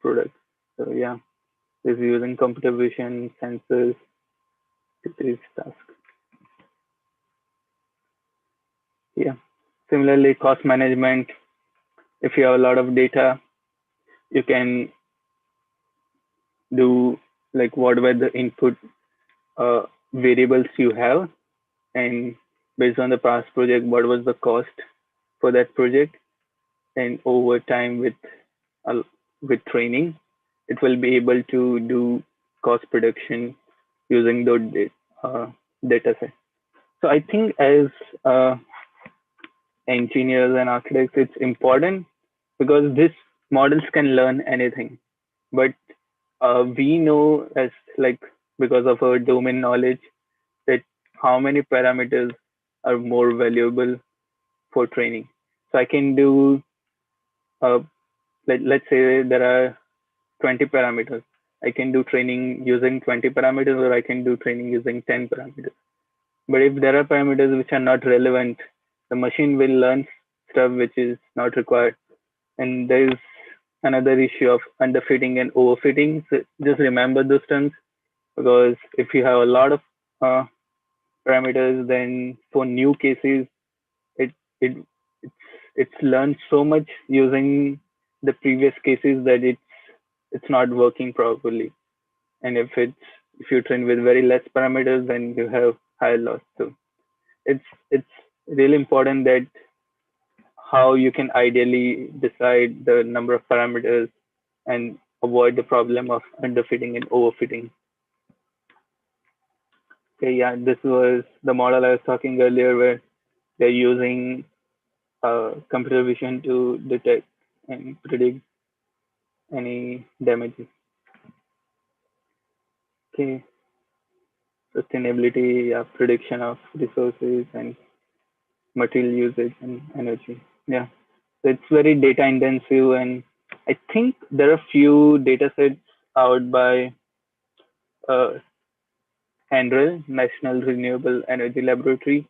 products. So yeah, is using computer vision sensors to do this task. Yeah. Similarly, cost management. If you have a lot of data, you can do like what were the input uh, variables you have, and based on the past project, what was the cost for that project, and over time uh, with training, it will be able to do cost prediction using those uh, data set. So I think as uh, engineers and architects, it's important because these models can learn anything. But we know as like because of our domain knowledge that how many parameters are more valuable for training. So I can do uh, let's say there are 20 parameters. I can do training using 20 parameters, or I can do training using 10 parameters. But if there are parameters which are not relevant, the machine will learn stuff which is not required. And there is another issue of underfitting and overfitting. So just remember those terms, because if you have a lot of uh, parameters, then for new cases, it it it's it's learned so much using the previous cases that it's not working properly. And if you train with very less parameters, then you have higher loss. So it's really important that how you can ideally decide the number of parameters and avoid the problem of underfitting and overfitting. Okay, yeah, this was the model I was talking earlier, where they're using computer vision to detect and predict any damages. Okay, sustainability, yeah, prediction of resources and material usage and energy. Yeah, so it's very data intensive, and I think there are few data sets out by uh, NREL, National Renewable Energy Laboratory,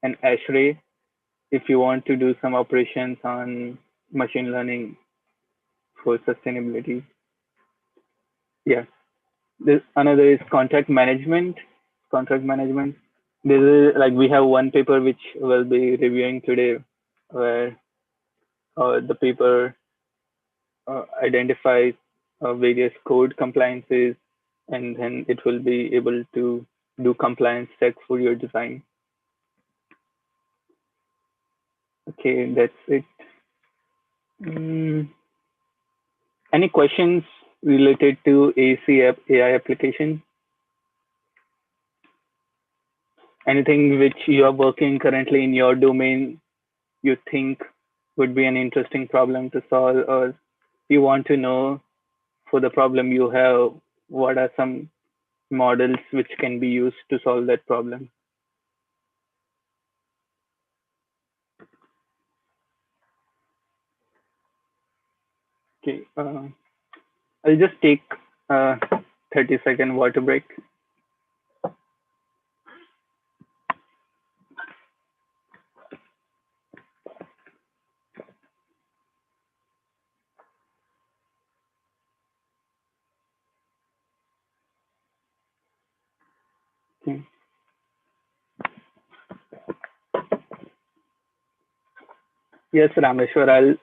and ASHRAE if you want to do some operations on machine learning for sustainability. Yeah. This another is contract management. Contract management. This is like we have one paper which we'll be reviewing today, where the paper identifies various code compliances, and then it will be able to do compliance checks for your design. Okay, that's it. Mm, any questions related to AEC AI application? Anything which you are working currently in your domain you think would be an interesting problem to solve, or you want to know for the problem you have, what are some models which can be used to solve that problem? Okay, I'll just take a 30-second water break. Okay. Yes, Rameshwar, I'll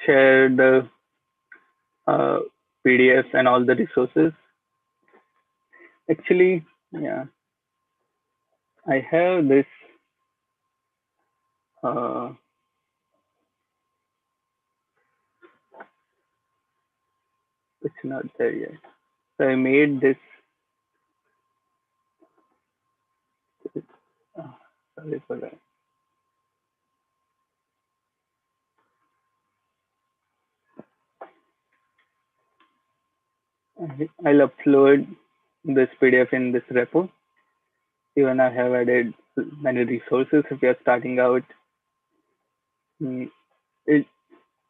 share the uh, PDFs and all the resources. Actually, yeah, I have this. Uh, it's not there yet. So I made this. Uh, sorry for that. I'll upload this PDF in this repo. Even I have added many resources if you're starting out. Mm, It,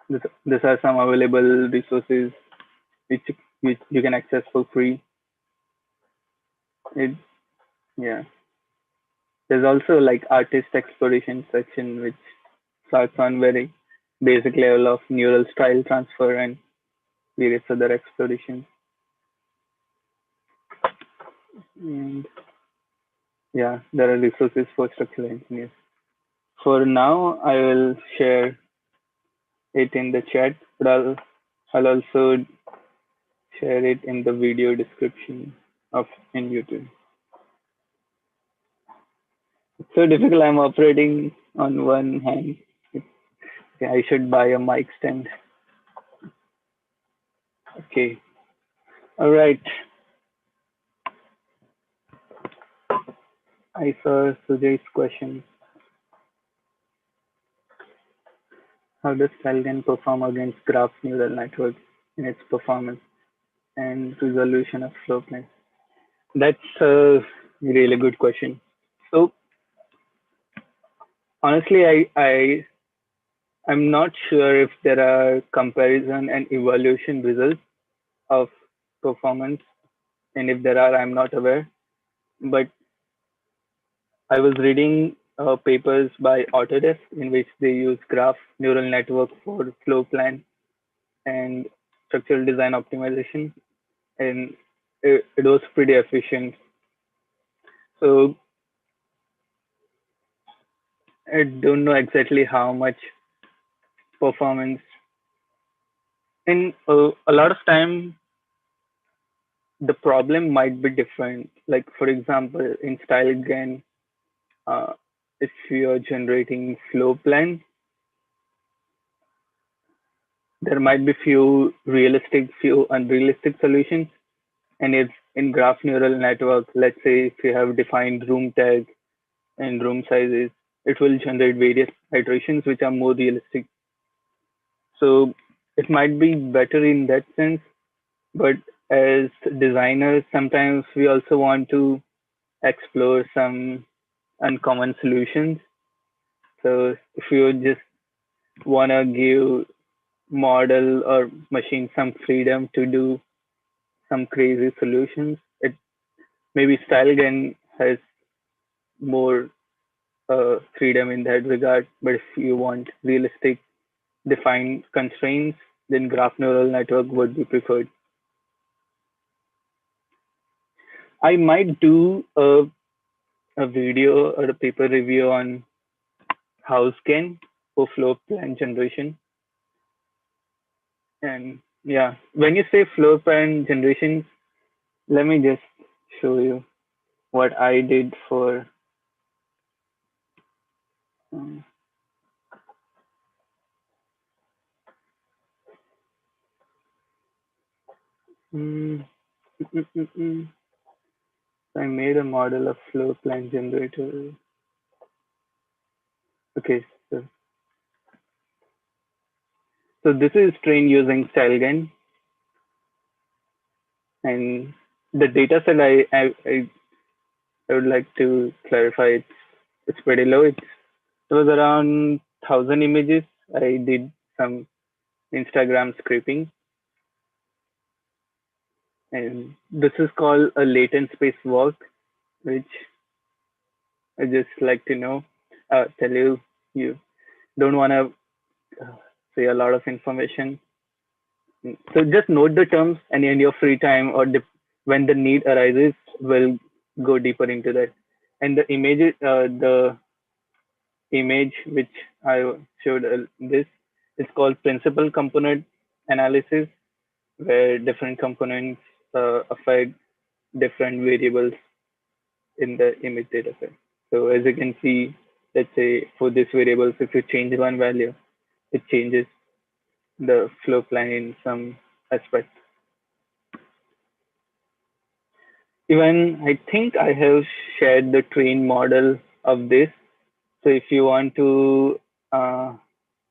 these are some available resources which you can access for free. It, yeah. There's also like artist exploration section, which starts on very basic level of neural style transfer and various other explorations. And yeah, there are resources for structural engineers. For now, I will share it in the chat, but I'll also share it in the video description of in YouTube. It's so difficult. I'm operating on one hand. Okay, I should buy a mic stand. Okay. All right. I saw Sujay's question. How does Falcon perform against graph neural network in its performance and resolution of flow plane? That's a really good question. So honestly, I I'm not sure if there are comparison and evaluation results of performance, and if there are, I'm not aware. But I was reading papers by Autodesk in which they use graph neural network for flow plan and structural design optimization, and it was pretty efficient. So I don't know exactly how much performance, and a lot of time the problem might be different. Like for example, in StyleGAN, uh, if you're generating flow plan, there might be few realistic, few unrealistic solutions. And if in graph neural network, let's say if you have defined room tag and room sizes, it will generate various iterations which are more realistic. So it might be better in that sense. But as designers, sometimes we also want to explore some uncommon solutions. So if you just want to give model or machine some freedom to do some crazy solutions, it maybe StyleGAN has more freedom in that regard. But if you want realistic defined constraints, then graph neural network would be preferred. I might do a video or a paper review on house scan for floor plan generation. And yeah, when you say floor plan generation, let me just show you what I did for. Um, mm, mm. I made a model of floor plan generator. Okay, so this is trained using StyleGAN, and the data set I would like to clarify it's pretty low. It was around 1,000 images. I did some Instagram scraping, and this is called a latent space walk, which I just like to know. Tell you you don't want to say a lot of information. So just note the terms, and in your free time or when the need arises, we'll go deeper into that. And the image which I showed this is called principal component analysis, where different components affect different variables in the image data set. So as you can see, let's say for this variables, if you change one value, it changes the flow plan in some aspect. Even I think I have shared the train model of this. So if you want to uh,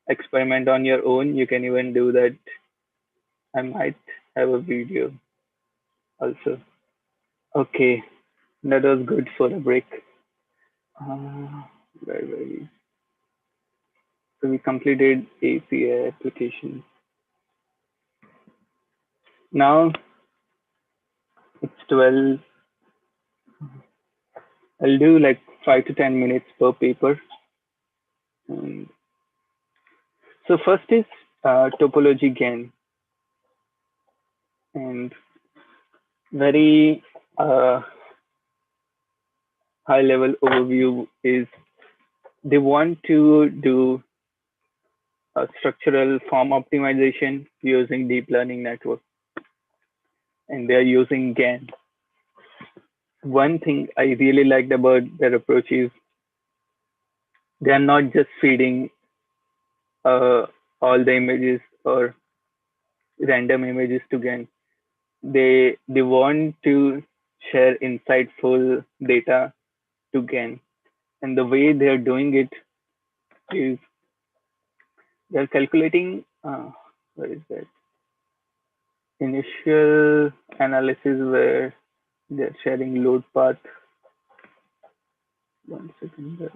experiment on your own, you can even do that. I might have a video also. Okay, that was good for a break. Uh, where were we? So we completed ACA application. Now it's 12. I'll do like 5 to 10 minutes per paper. And so first is topology GAN, and very high level overview is they want to do a structural form optimization using deep learning network, and they're using GAN. One thing I really liked about their approach is they're not just feeding uh, all the images or random images to GAN. They want to share insightful data to GAN, and the way they are doing it is they're calculating what is that initial analysis where they're sharing load path. One second.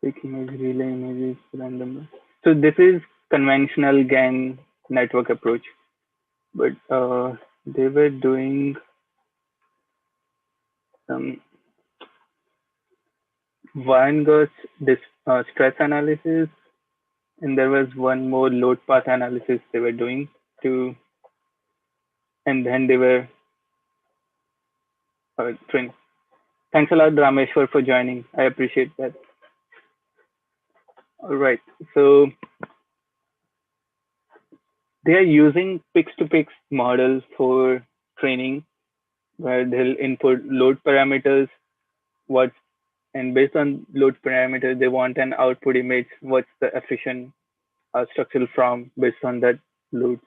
Pick image, relay images, random. So this is conventional GAN network approach, but they were doing some Van Gogh stress analysis, and there was one more load path analysis they were doing to, and then they were trained. Thanks a lot, Rameshwar, for joining. I appreciate that. All right, so they are using pix-to-pix models for training, where they'll input load parameters, what, and based on load parameters, they want an output image. What's the efficient structural form based on that load?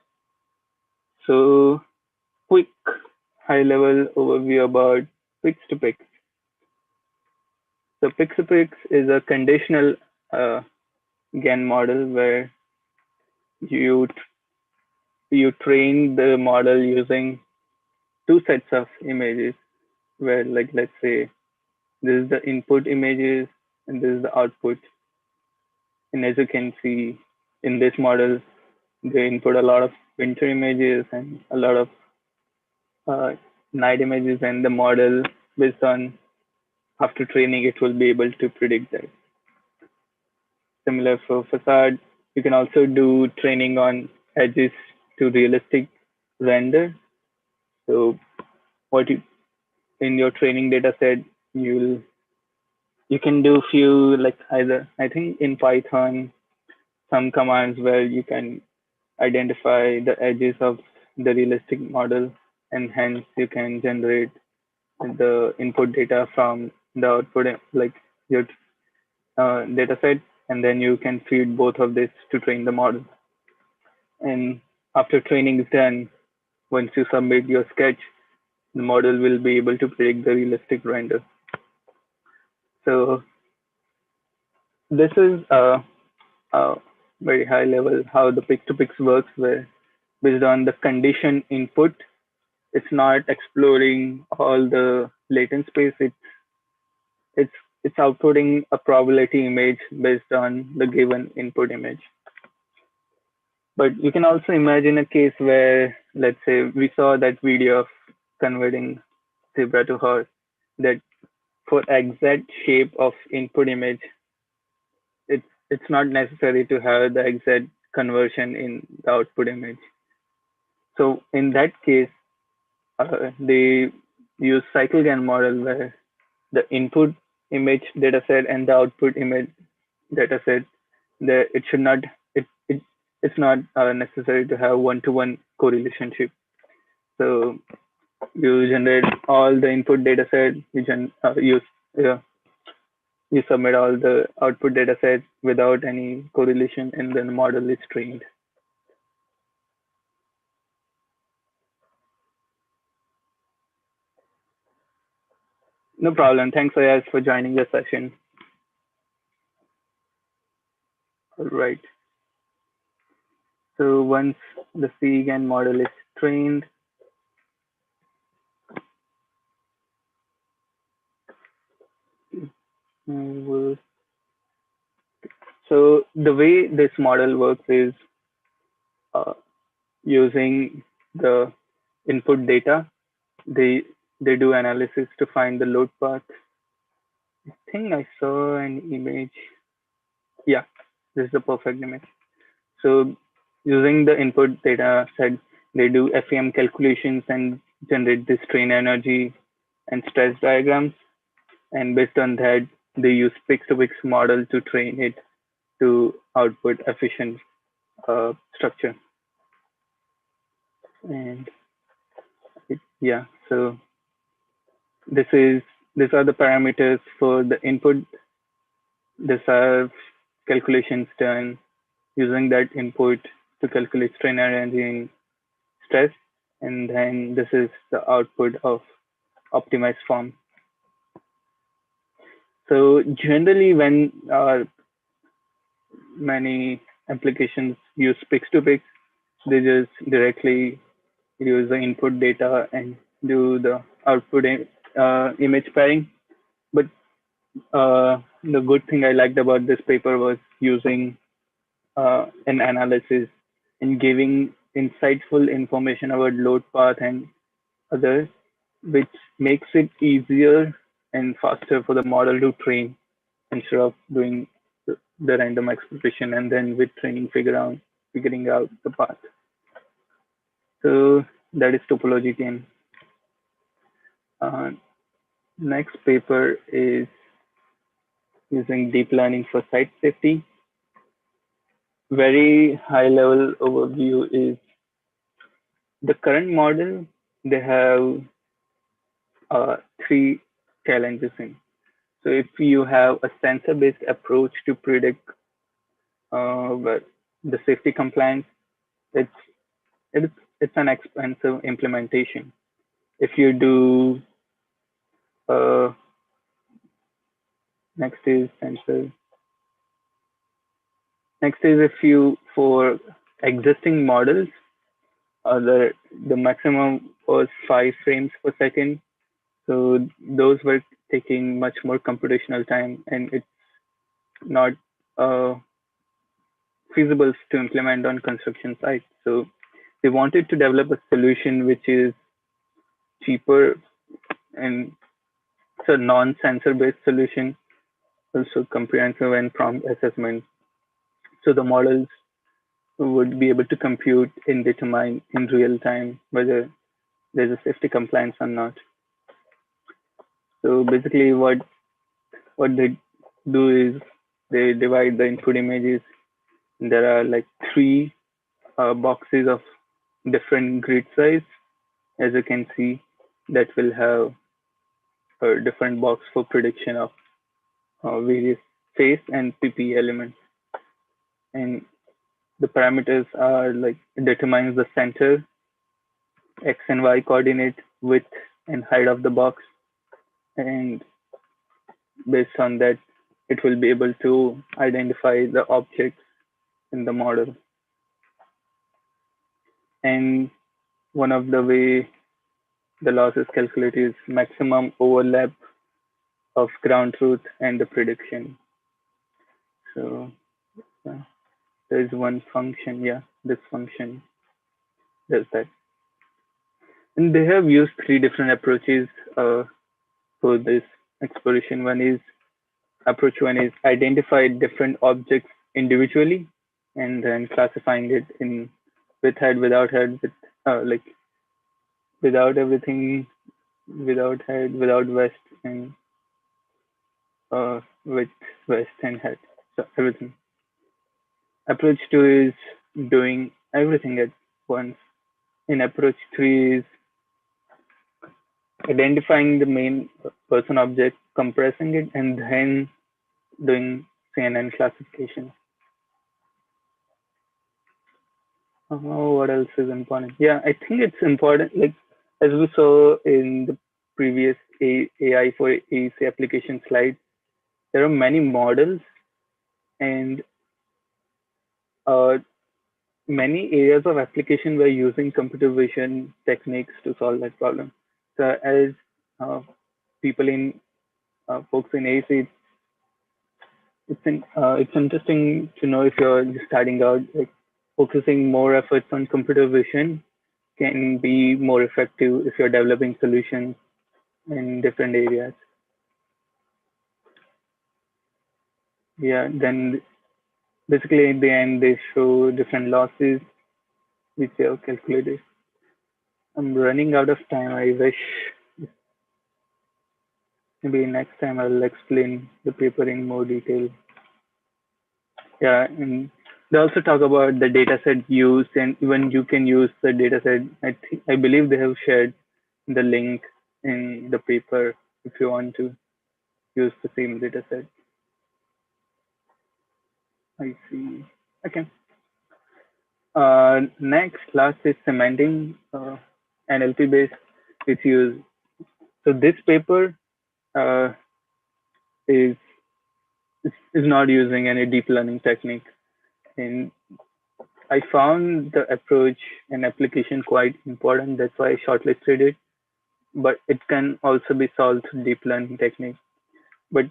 So quick high-level overview about pix-to-pix. So pix-to-pix is a conditional GAN model where you you train the model using two sets of images, where, like, let's say this is the input images and this is the output. And as you can see in this model, they input a lot of winter images and a lot of uh, night images, and the model, based on after training, it will be able to predict that. Similar for facade, you can also do training on edges to realistic render. So what you in your training data set, you can do few, like, either, I think in Python, some commands where you can identify the edges of the realistic model, and hence you can generate the input data from the output, like your data set, and then you can feed both of this to train the model. And after training is done, once you submit your sketch, the model will be able to predict the realistic render. So this is a very high level how the pix-to-pix works, where based on the condition input, it's not exploring all the latent space. It's it's outputting a probability image based on the given input image. But you can also imagine a case where, let's say, we saw that video of converting zebra to horse, that for exact shape of input image, it's not necessary to have the exact conversion in the output image. So in that case, they use cycle GAN model, where the input image dataset and the output image dataset, it should not it's not necessary to have one-to-one correlationship. So you generate all the input dataset, uh, you submit all the output dataset without any correlation, and then the model is trained. No problem. Thanks, Ayaz, for joining the session. All right. So once the CGAN model is trained, so the way this model works is uh, using the input data. They they do analysis to find the load path. I think I saw an image. Yeah, this is the perfect image. So using the input data set, they do FEM calculations and generate this strain energy and stress diagrams. And based on that, they use pix-to-pix model to train it to output efficient structure. And yeah, so this is these are the parameters for the input. These are calculations done using that input to calculate strain energy and stress, and then this is the output of optimized form. So generally, when many applications use pix-to-pix, they just directly use the input data and do the output image pairing. But the good thing I liked about this paper was using an analysis and giving insightful information about load path and others, which makes it easier and faster for the model to train instead of doing the random exploration and then with training figuring out the path. So that is topology gain. Uh, Next paper is using deep learning for site safety. Very high level overview is the current model. They have three challenges in. So if you have a sensor-based approach to predict the safety compliance, it's it's it's an expensive implementation. If you do uh, next is sensor. Next is if you for existing models, the maximum was 5 frames per second. So those were taking much more computational time, and it's not uh, feasible to implement on construction sites. So they wanted to develop a solution which is cheaper and it's a non-sensor based solution, also comprehensive and prompt assessment. So the models would be able to compute and determine in real time whether there's a safety compliance or not. So basically what they do is they divide the input images. There are like three boxes of different grid size, as you can see, that will have a different box for prediction of various phase and PP elements. And the parameters are like it determines the center, X and Y coordinate, width and height of the box. And based on that, it will be able to identify the objects in the model. And one of the way the loss is calculated is maximum overlap of ground truth and the prediction. So uh, there's one function, yeah, this function does that. And they have used three different approaches for this exploration. Approach one is identify different objects individually and then classifying it in with head, without head, with like without everything, without head, without vest, and with vest and head. So everything. Approach two is doing everything at once. In approach three is identifying the main person object, compressing it, and then doing CNN classification. What else is important? Yeah, I think it's important. Like as we saw in the previous AI for AEC application slide, there are many models and uh, many areas of application were using computer vision techniques to solve that problem. So as uh, people in folks in AEC, it's interesting to know if you're just starting out, like focusing more efforts on computer vision can be more effective if you're developing solutions in different areas. Yeah, then basically in the end they show different losses which they have calculated. I'm running out of time. I wish maybe next time I'll explain the paper in more detail. Yeah, and they also talk about the dataset used and even you can use the dataset. I believe they have shared the link in the paper if you want to use the same dataset. I see. Okay. Next, last is cementing NLP based. It's used. So this paper uh, is is not using any deep learning technique, and I found the approach and application quite important. That's why I shortlisted it. But it can also be solved through deep learning technique. But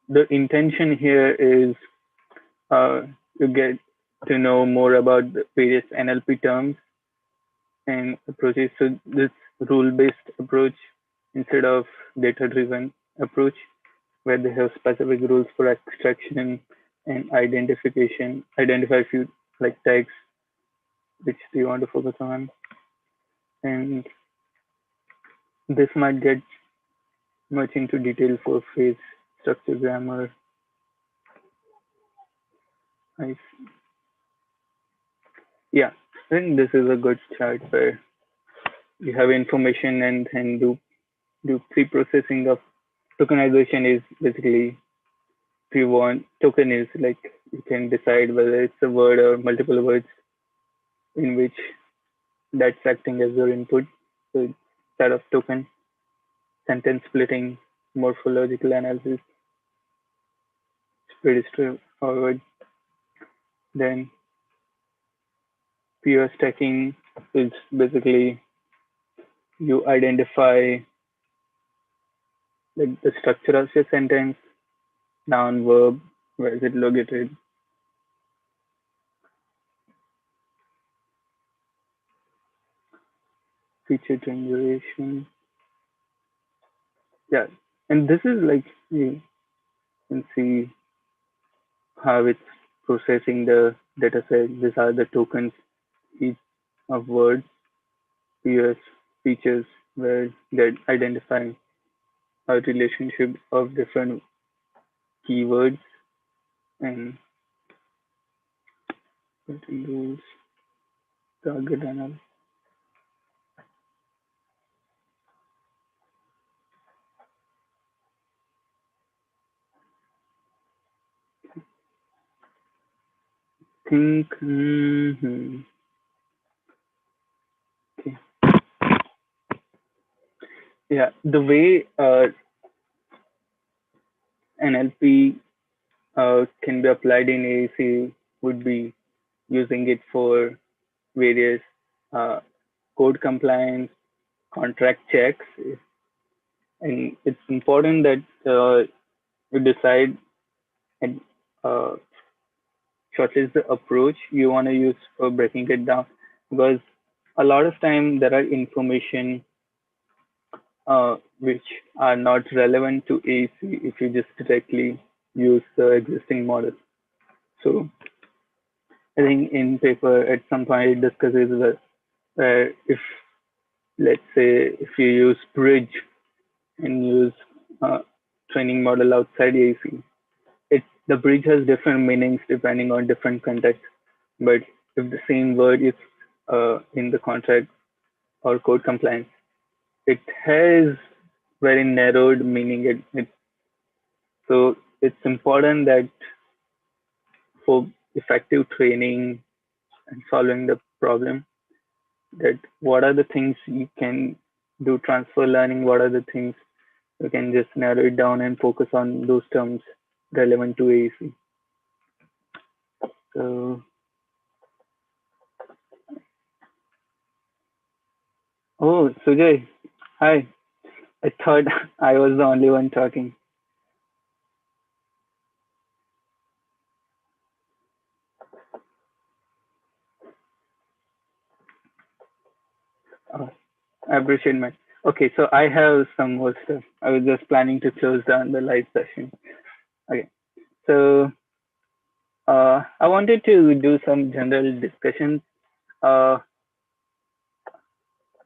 the intention here is to get to know more about the various NLP terms and approaches. So this rule-based approach instead of data-driven approach, where they have specific rules for extraction and identification, identify a few like tags which you want to focus on. And this might get much into detail for phrase structure, grammar. I Yeah, I think this is a good chart where you have information and then do pre-processing of tokenization is basically if you want token is like you can decide whether it's a word or multiple words in which that's acting as your input. So instead of token, sentence splitting, morphological analysis, it's pretty straightforward. Then peer stacking is basically you identify like the structure of your sentence, noun, verb, where is it located, feature generation. Yeah, and this is like you can see how it's processing the data set. These are the tokens each of words, peers, features, where they're identifying a relationship of different keywords and rules, target analysis. Think, okay. Yeah, the way NLP can be applied in AEC would be using it for various uh, code compliance, contract checks, and it's important that you decide and uh, shortlist the approach you want to use for breaking it down because a lot of time there are information which are not relevant to AEC if you just directly use the existing model. So I think in paper at some point it discusses where if let's say if you use bridge and use training model outside AEC, the bridge has different meanings depending on different contexts. But if the same word is in the contract or code compliance, it has very narrowed meaning. So it's important that for effective training and solving the problem, that what are the things you can do transfer learning, what are the things you can just narrow it down and focus on those terms relevant to AEC. So, oh, Sujay, hi. I thought I was the only one talking. Oh, I appreciate my. Okay, so I have some more stuff. I was just planning to close down the live session. Okay, so I wanted to do some general discussions. Uh,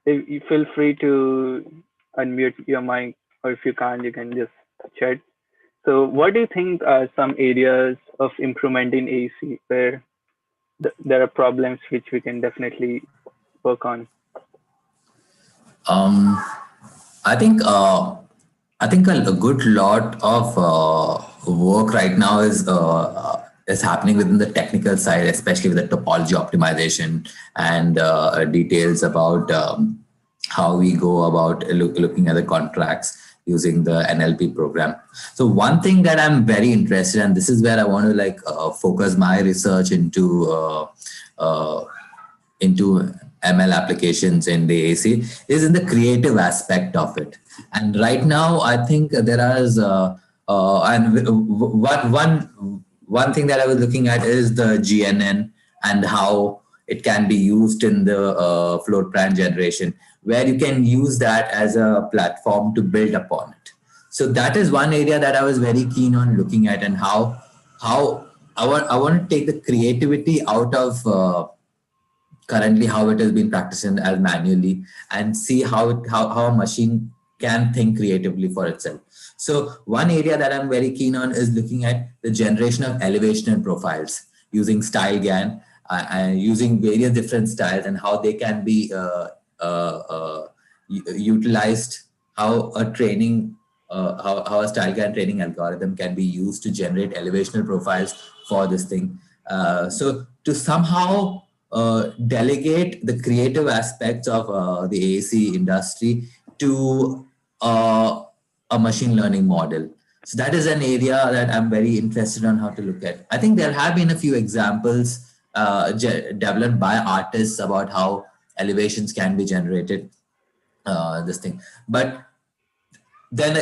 if you feel free to unmute your mic, or if you can't, you can just chat. So, what do you think are some areas of improvement in AEC where there are problems which we can definitely work on? Um, I think a good lot of work right now is happening within the technical side, especially with the topology optimization and details about how we go about looking at the contracts using the NLP program. So one thing that I'm very interested in, this is where I want to focus my research into ML applications in the AC is in the creative aspect of it. And right now, I think there is One thing that I was looking at is the GNN and how it can be used in the float plan generation, where you can use that as a platform to build upon it. So that is one area that I was very keen on looking at, and how I want to take the creativity out of currently how it has been practiced as manually, and see how a machine can think creatively for itself. So one area that I'm very keen on is looking at the generation of elevation and profiles using style GAN, and using various different styles and how they can be utilized, how a training how a style GAN training algorithm can be used to generate elevational profiles for this thing. So to somehow delegate the creative aspects of the AEC industry to a machine learning model. So that is an area that I'm very interested on how to look at. I think there have been a few examples developed by artists about how elevations can be generated, this thing. But then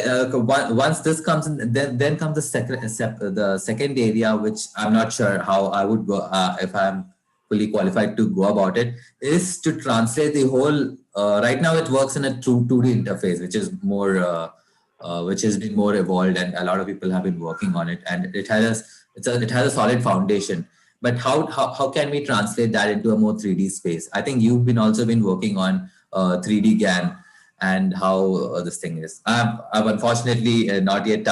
once this comes in, then comes the second area, which I'm not sure how I would go, if I'm fully qualified to go about it, is to translate the whole. Right now, it works in a true 2D interface, which is more, which has been more evolved, and a lot of people have been working on it, and it has a solid foundation. But how can we translate that into a more 3D space? I think you've been also been working on 3D GAN and how this thing is. I've unfortunately not yet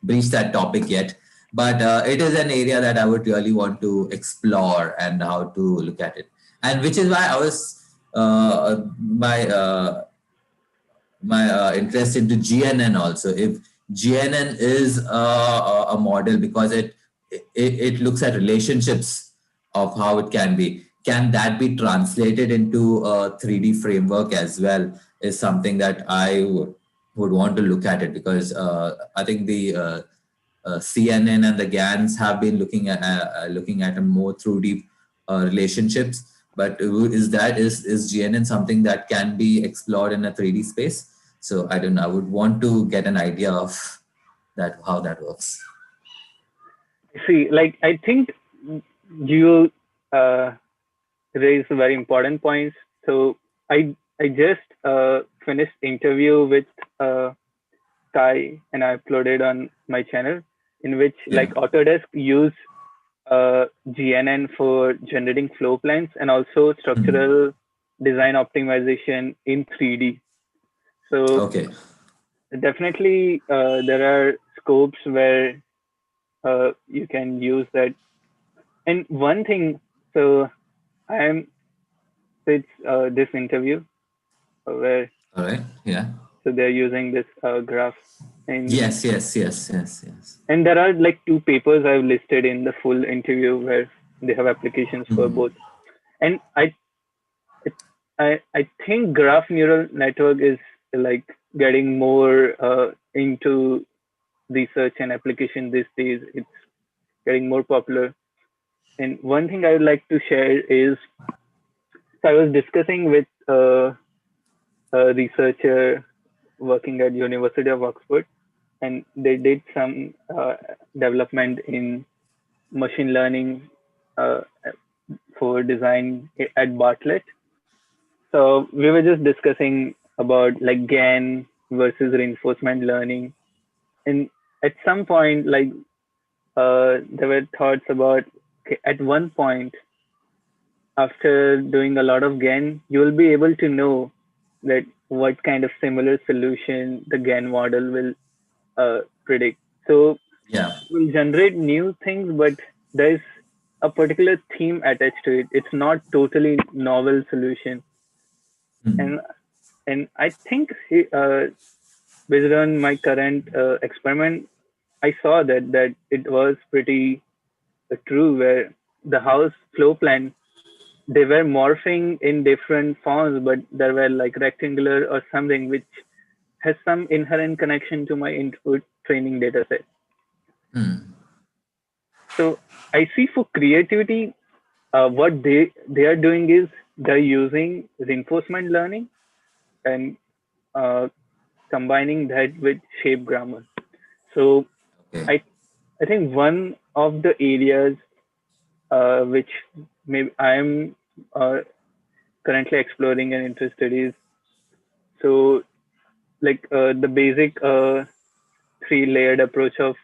breached that topic yet, but it is an area that I would really want to explore and how to look at it. And which is why I was my interest into GNN also. If GNN is a model, because it looks at relationships of how it can be. Can that be translated into a 3D framework as well? Is something that I would want to look at it, because I think the CNN and the GANs have been looking at a more 3D relationships. But is GNN something that can be explored in a 3D space? So I don't know. I would want to get an idea of that, how that works. See, like, I think you raised very important points. So I just finished interview with Kai, and I uploaded on my channel, in which like Autodesk use GNN for generating floor plans and also structural design optimization in 3D. So Okay. definitely there are scopes where you can use that. And one thing, so I'm with this interview where All right. Yeah. so they're using this graph, and Yes. and there are like two papers I've listed in the full interview where they have applications for both. And I think graph neural network is like getting more into research and application these days. It's getting more popular. And one thing I would like to share is, so I was discussing with a researcher working at University of Oxford, and they did some development in machine learning uh, for design at Bartlett. So we were just discussing about like GAN versus reinforcement learning, and at some point, like there were thoughts about, okay, at one point after doing a lot of GAN, you will be able to know that what kind of similar solution the GAN model will predict. So Yeah. we'll generate new things, but there's a particular theme attached to it. It's not totally novel solution. And I think based on my current experiment, I saw that it was pretty true, where the house floor plan, they were morphing in different forms, but there were like rectangular or something which has some inherent connection to my input training data set. So I see for creativity, what they are doing is they're using reinforcement learning and uh, combining that with shape grammar. So Okay. I think one of the areas which maybe I'm uh, currently exploring and interested is, so like the basic three-layered approach of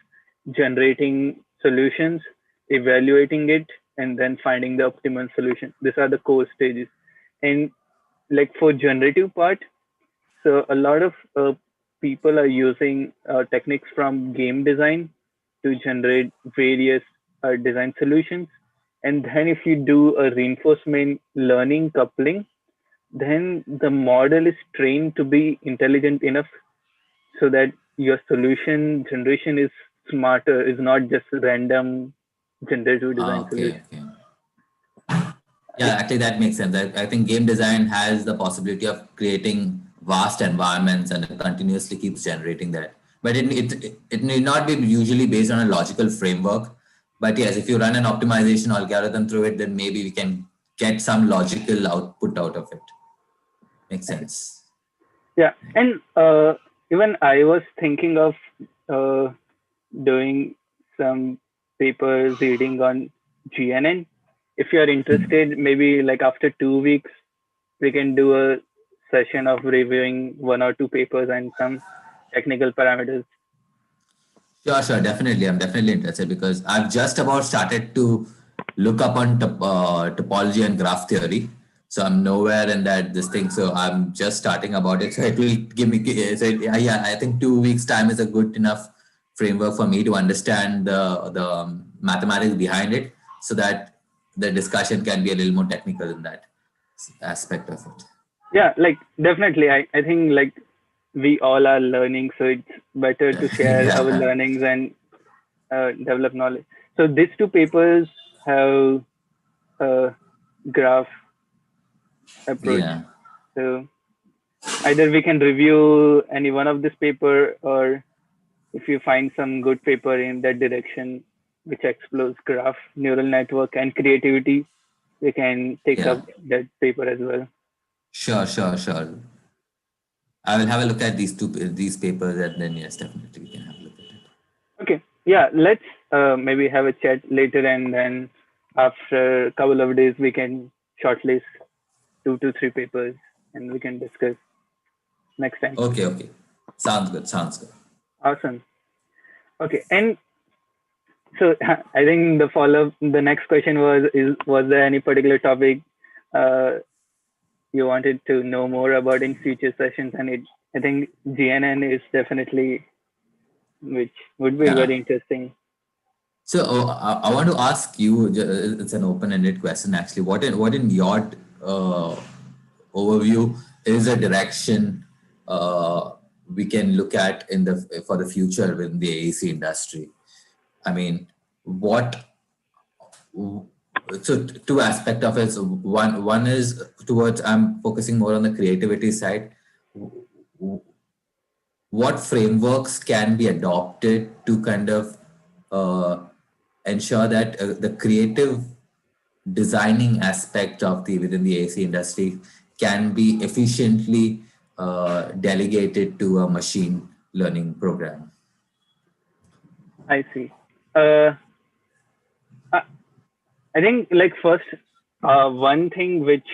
generating solutions, evaluating it, and then finding the optimal solution. These are the core stages. And like for generative part, so a lot of people are using techniques from game design to generate various design solutions. And then if you do a reinforcement learning coupling, then the model is trained to be intelligent enough so that your solution generation is smarter, is not just random generative design Okay. solution. Okay. Yeah, I, actually, that makes sense. I think game design has the possibility of creating vast environments and it continuously keeps generating that. But it need not be usually based on a logical framework. But yes, if you run an optimization algorithm through it, then maybe we can get some logical output out of it. Makes sense. yeah, and even I was thinking of uh, doing some papers reading on GNN. If you are Hmm. interested, maybe like after 2 weeks, we can do a session of reviewing one or two papers and some technical parameters. Sure, sure, definitely. I'm definitely interested because I've just about started to look up on topology and graph theory. So I'm nowhere in that this thing. So I'm just starting about it. So it will give me. So yeah, I think 2 weeks time is a good enough framework for me to understand the mathematics behind it, so that the discussion can be a little more technical in that aspect of it. Yeah, like definitely. I think like we all are learning, so it's better to share our Yeah, learnings and develop knowledge. So these two papers have a graph approach. yeah. So either we can review any one of this paper, or if you find some good paper in that direction, which explores graph, neural network, and creativity, we can take Yeah. up that paper as well. Sure, sure, sure. I will have a look at these papers, and then yes, definitely we can have a look at it. Okay, yeah, let's maybe have a chat later, and then after a couple of days, we can shortlist 2 to 3 papers, and we can discuss next time. Okay, okay. Sounds good. Sounds good. Awesome. Okay, and so I think the follow up, the next question was there any particular topic uh, you wanted to know more about in future sessions? And I think GNN is definitely which would be very Yeah. interesting. So I want to ask you. It's an open-ended question, actually. What in your uh, overview is a direction we can look at in the for the future within the AEC industry? I mean, what so two aspect of it. So one is towards I'm focusing more on the creativity side. What frameworks can be adopted to kind of uh, ensure that the creative designing aspect of the within the AC industry can be efficiently delegated to a machine learning program? I see. Uh, I I think like first, one thing which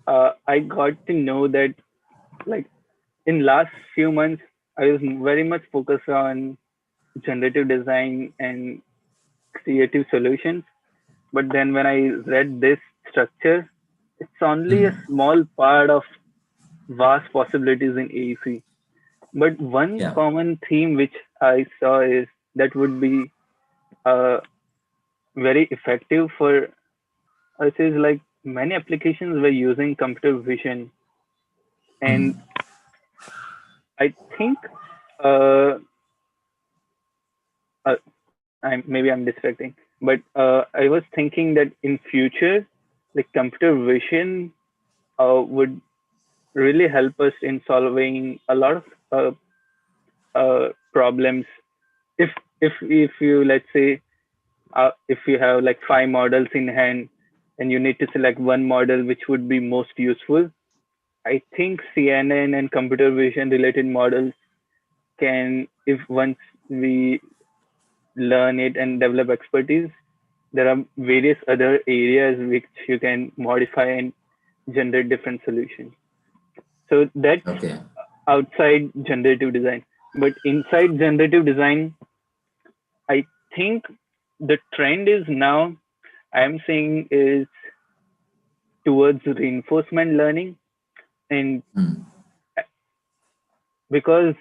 I got to know that like in last few months, I was very much focused on generative design and creative solutions. But then when I read this structure, it's only a Mhm. small part of vast possibilities in AEC. But one Yeah. common theme which I saw is that would be uh, very effective for us is like many applications were using computer vision. And Mhm. I think uh, uh, maybe I'm distracting, but I was thinking that in future, like computer vision would really help us in solving a lot of problems. If if you let's say if you have like 5 models in hand and you need to select one model which would be most useful, I think CNN and computer vision related models can, if once we learn it and develop expertise, there are various other areas which you can modify and generate different solutions. So that's Okay. outside generative design. But inside generative design, I think the trend is now I'm seeing is towards reinforcement learning. And Hmm. because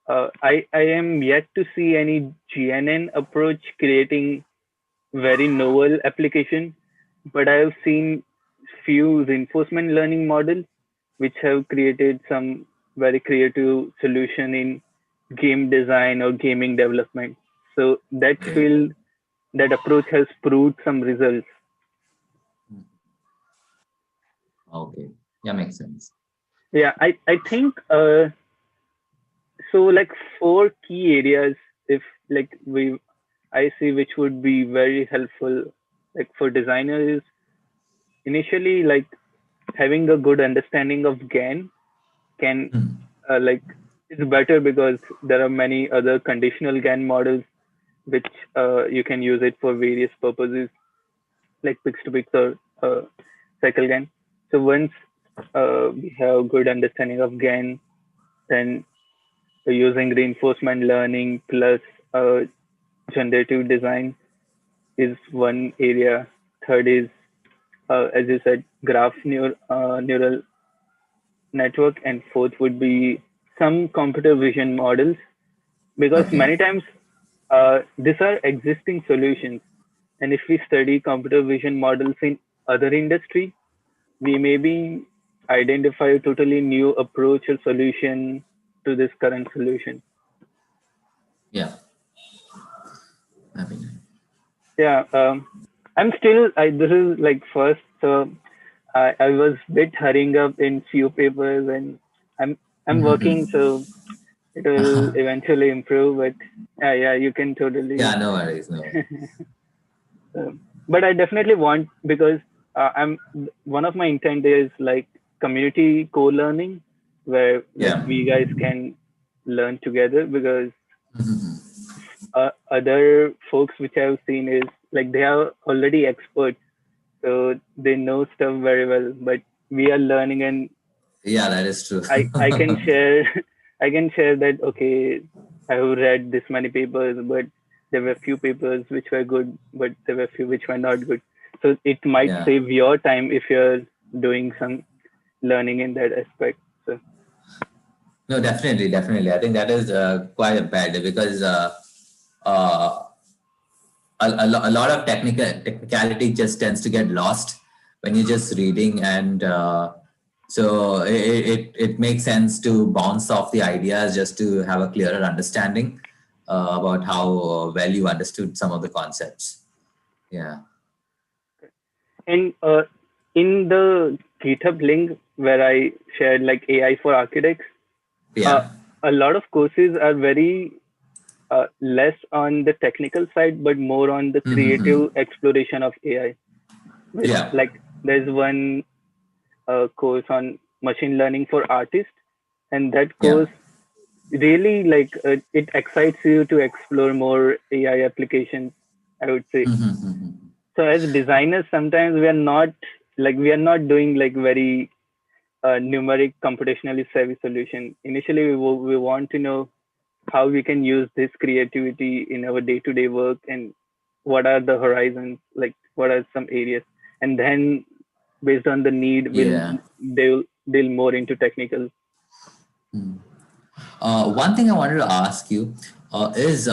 I am yet to see any GNN approach creating very novel application, but I have seen few reinforcement learning models which have created some very creative solution in game design or gaming development. So that Okay. field, that approach has proved some results. Okay. Yeah, makes sense. Yeah, I think so like four key areas if like we I see which would be very helpful like for designers is initially like having a good understanding of GAN can Hmm. like it's better because there are many other conditional GAN models which you can use it for various purposes like pix to pix or cycle GAN. So once we have good understanding of GAN, then using reinforcement learning plus uh, generative design is one area. Third is, as you said, neural network, and fourth would be some computer vision models. Because Okay. many times these are existing solutions, and if we study computer vision models in other industry, we maybe identify a totally new approach or solution to this current solution. Yeah. I mean, Yeah, I'm still. This is like first, so I was bit hurrying up in few papers, and I'm working, so it will eventually improve. But yeah, you can yeah, totally. no worries. No worries. But I definitely want because I'm one of my intent is like community co-learning, where like Yeah. we guys can learn together because Mhm. other folks which I've seen is like they are already experts, so they know stuff very well. But we are learning, and Yeah, that is true. I can share I can share that okay, I have read this many papers, but there were few papers which were good, but there were few which were not good. So it might Yeah. save your time if you're doing some learning in that aspect. So No, definitely, definitely. I think that is quite a bad because uh, a lot of technicality just tends to get lost when you're just reading, and so it makes sense to bounce off the ideas just to have a clearer understanding about how well you understood some of the concepts. Yeah. and in the GitHub link where I shared like AI for architects, uh, Yeah. a lot of courses are very less on the technical side, but more on the creative exploration of AI. With Yeah. like, there's one course on machine learning for artists, and that Yeah. course really like it excites you to explore more AI applications. I would say so. As designers, sometimes we are not doing like very numeric computationally savvy solution. Initially, we want to know how we can use this creativity in our day-to-day work and what are the horizons, like what are some areas, and then based on the need Yeah. they'll more into technical. One thing I wanted to ask you is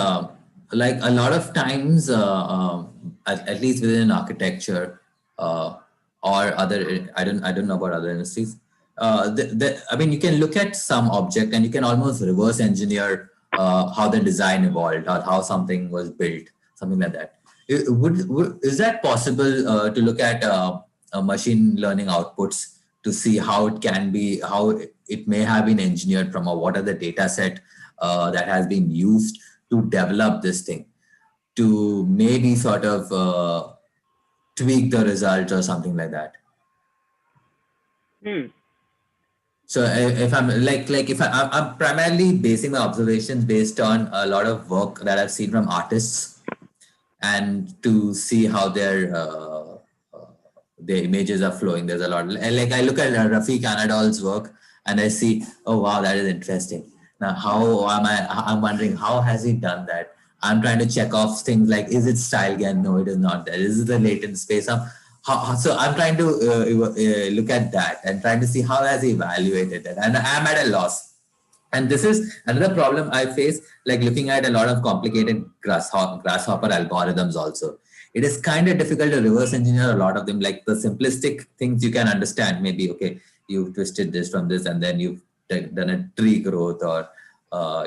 like a lot of times, at least within architecture uh, or other, I don't know about other industries. I mean, you can look at some object and you can almost reverse engineer how the design evolved or how something was built, something like that. Is that possible to look at machine learning outputs to see how it can be, how it may have been engineered from, or what are the data set that has been used to develop this thing, to maybe sort of tweak the result or something like that? Hmm. So if I'm if I'm primarily basing my observations based on a lot of work that I've seen from artists and to see how their images are flowing. There's a lot. Like I look at Rafiq Anadol's work and I see, oh wow, that is interesting. Now, I'm wondering, how has he done that? I'm trying to check off things like, is it style again? No, it is not there. Is it the latent space? So I'm trying to look at that and trying to see how has he evaluated it. And I'm at a loss. And this is another problem I face, like looking at a lot of complicated grasshopper algorithms also. It is kind of difficult to reverse engineer a lot of them. Like the simplistic things you can understand, maybe, okay, you've twisted this from this and then you've done a tree growth, or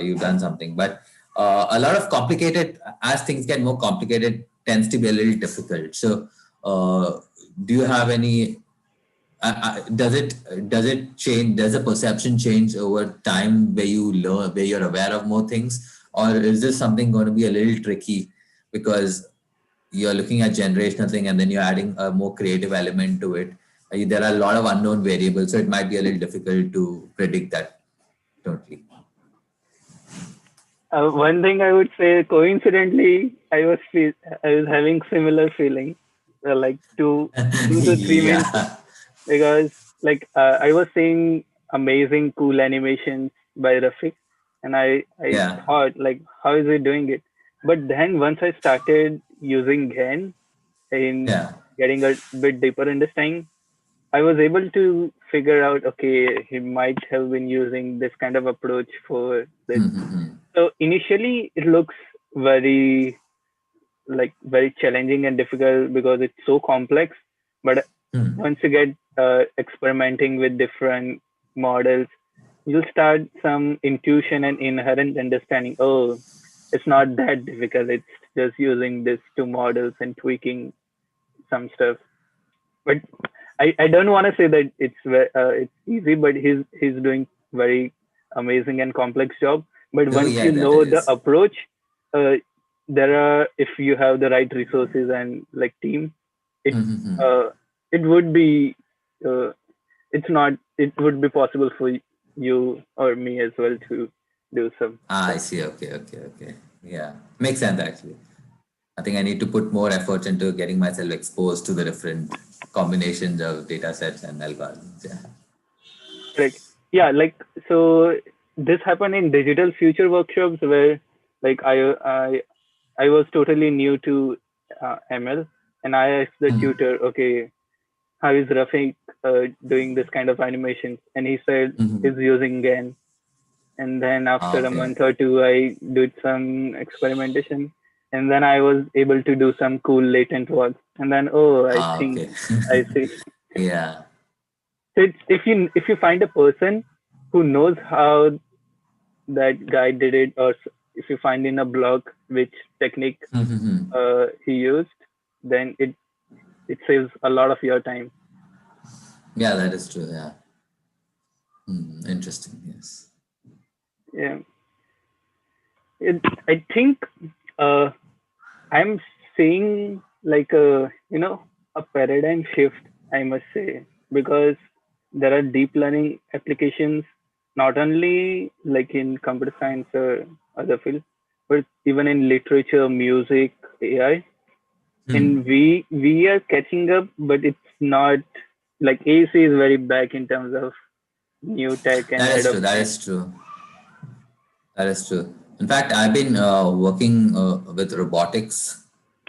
you've done something. But a lot of complicated, as things get more complicated, tends to be a little difficult. So do you have any, does it change, does the perception change over time where you learn, where you're aware of more things? Or is this something going to be a little tricky because you're looking at generational thing and then you're adding a more creative element to it? There are a lot of unknown variables, so it might be a little difficult to predict that totally. One thing I would say, coincidentally, I was having similar feeling, like 2 to 3 minutes, because like I was seeing amazing cool animations by Rafiq, and I thought like, how is he doing it? But then once I started using GAN in getting a bit deeper understanding, I was able to figure out, okay, he might have been using this kind of approach for this. So initially it looks very challenging and difficult because it's so complex. But once you get experimenting with different models, you'll start some intuition and inherent understanding. Oh, it's not that difficult. It's just using these 2 models and tweaking some stuff. But I don't want to say that it's easy, but he's doing very amazing and complex job. But once you know the approach, if you have the right resources and like team, it would be it would be possible for you or me as well to do some. I see. Okay. Yeah, makes sense actually. I think I need to put more effort into getting myself exposed to the different combinations of data sets and algorithms. Yeah. Right. Yeah. Like, so this happened in digital future workshops where like I was totally new to ML, and I asked the tutor, okay, how is Rafiq doing this kind of animations? And he said he's using GAN. And then after a month or 2, I did some experimentation, and then I was able to do some cool latent work. And then, I think I see. Yeah. So it's, if you find a person who knows how that guy did it, or if you find in a blog which technique he used, then it saves a lot of your time. Yeah, that is true. Yeah. Interesting. Yes. Yeah. I think I'm seeing like a paradigm shift, I must say, because there are deep learning applications not only like in computer science or other fields, but even in literature, music, AI. And we are catching up, but it's not like AEC is very back in terms of new tech and That is true. In fact, I've been working with robotics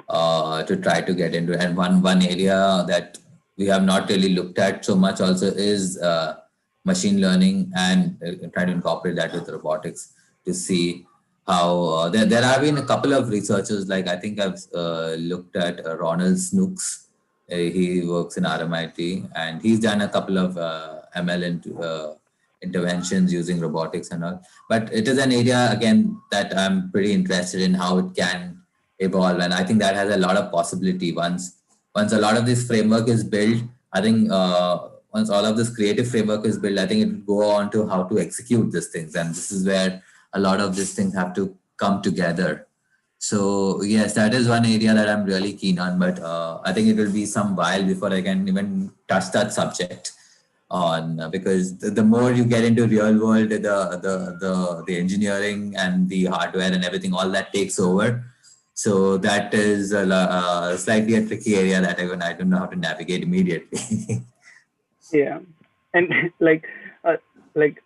to try to get into it. And one area that we have not really looked at so much also is machine learning, and try to incorporate that with robotics to see how there have been a couple of researchers, like I think I've looked at Ronald Snooks. He works in RMIT, and he's done a couple of ML interventions using robotics and all. But it is an area, again, that I'm pretty interested in how it can evolve. And I think that has a lot of possibility. Once a lot of this framework is built, I think once all of this creative framework is built, I think it will go on to how to execute these things. And this is where a lot of these things have to come together. So yes, that is one area that I'm really keen on, but I think it will be some while before I can even touch that subject on, because the more you get into real world, the engineering and the hardware and everything, all that takes over. So that is slightly a tricky area that I don't know how to navigate immediately. Yeah, and uh, like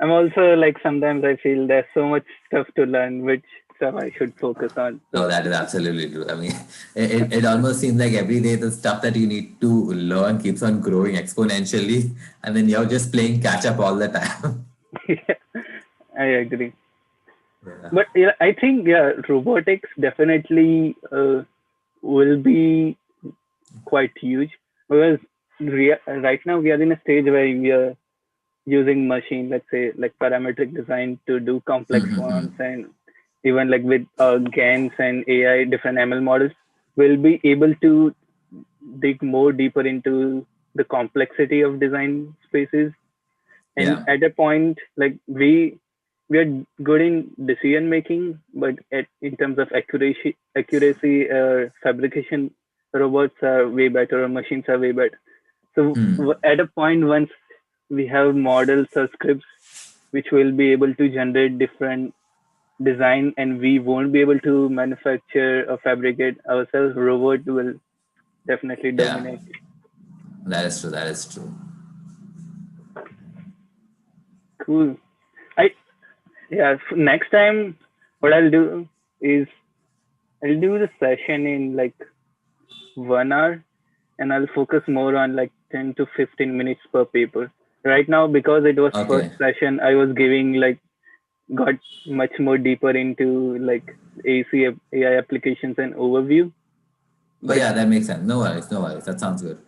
I'm also like sometimes I feel there's so much stuff to learn, which stuff I should focus on. No, So that is absolutely true. I mean, it almost seems like every day the stuff that you need to learn keeps on growing exponentially, and then you're just playing catch up all the time. yeah, I agree. Yeah. But yeah, I think yeah, robotics definitely will be quite huge because right now we are in a stage where we are using machine, let's say like parametric design to do complex ones, Mhm. and even like with GANs and AI, different ML models, we'll be able to dig more deeper into the complexity of design spaces. And Yeah. at a point, like we are good in decision making, but in terms of accuracy, fabrication, robots are way better, or machines are way better. So Hmm. at a point, once we have models or scripts which will be able to generate different design, and we won't be able to manufacture or fabricate ourselves, robot will definitely Yeah. dominate. That is true. That is true. Cool. I Yeah. Next time, what I'll do is I'll do the session in like 1 hour, and I'll focus more on like 10 to 15 minutes per paper. Right now, because it was first Okay. session, I was giving like got much more deeper into like AEC AI applications and overview. Oh But yeah, that makes sense. No worries. No worries. That sounds good.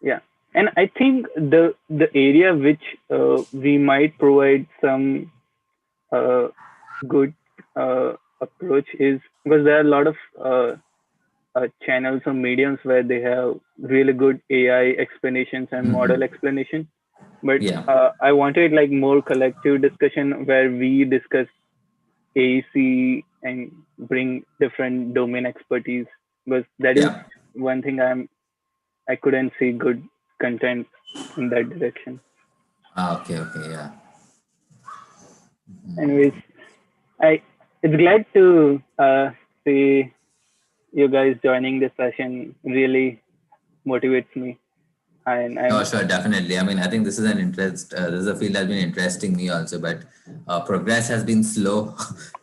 yeah, and I think the area which we might provide some uh, good approach is because there are a lot of channels or mediums where they have really good AI explanations and model Hmm. explanation. But Yeah. I wanted like more collective discussion where we discuss AEC and bring different domain expertise, because that is Yeah. one thing I couldn't see good content in that direction. Ah, okay. Okay. Yeah. Anyways, I it's glad to see you guys joining this session. Really motivates me, and No, I'm sure, definitely. I mean, I think this is an interest. This is a field that's been interesting me also, but progress has been slow,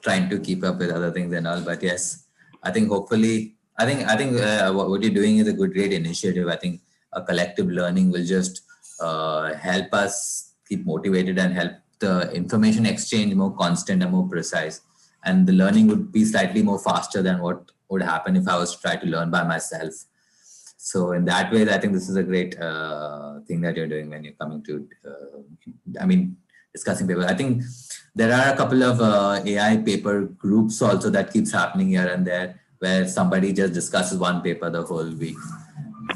trying to keep up with other things and all. But yes, I think hopefully, I think what you're doing is a good, great initiative. I think a collective learning will just help us keep motivated and help the information exchange more constant and more precise. And the learning would be slightly more faster than what would happen if I was to try to learn by myself. So in that way, I think this is a great thing that you're doing when you're coming to, I mean, discussing paper. I think there are a couple of AI paper groups also that keeps happening here and there, where somebody just discusses one paper the whole week.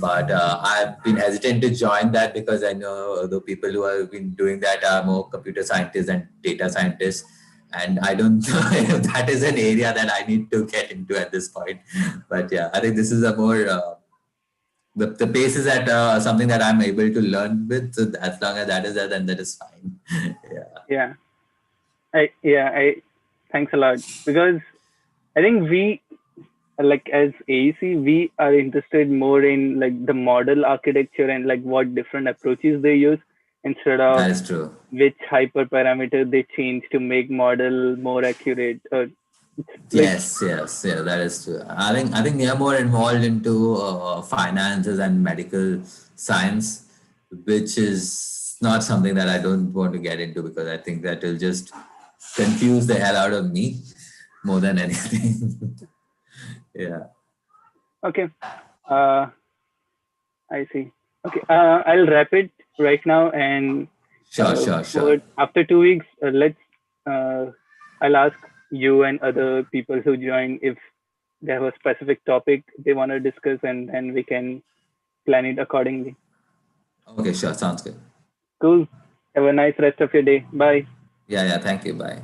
But I've been hesitant to join that because I know the people who have been doing that are more computer scientists and data scientists. And I don't know if that is an area that I need to get into at this point. But yeah, I think this is a more the pace is at something that I'm able to learn with. So as long as that is there, then that is fine. Yeah. yeah, I thanks a lot, because I think we like as AEC we are interested more in like the model architecture and like what different approaches they use, instead of That is true. which hyperparameter they change to make model more accurate. Like Yes, yes, yeah, that is true. I think we are more involved into finances and medical science, which is not something that I don't want to get into because I think that will just confuse the hell out of me more than anything. Yeah. okay, uh, I see. Okay, I'll wrap it right now, and Sure, sure, sure. for after 2 weeks, let's. Uh, I'll ask you and other people who join if they have a specific topic they want to discuss, and then we can plan it accordingly. Okay, sure. Sounds good. Cool. Have a nice rest of your day. Bye. Yeah, yeah. Thank you. Bye.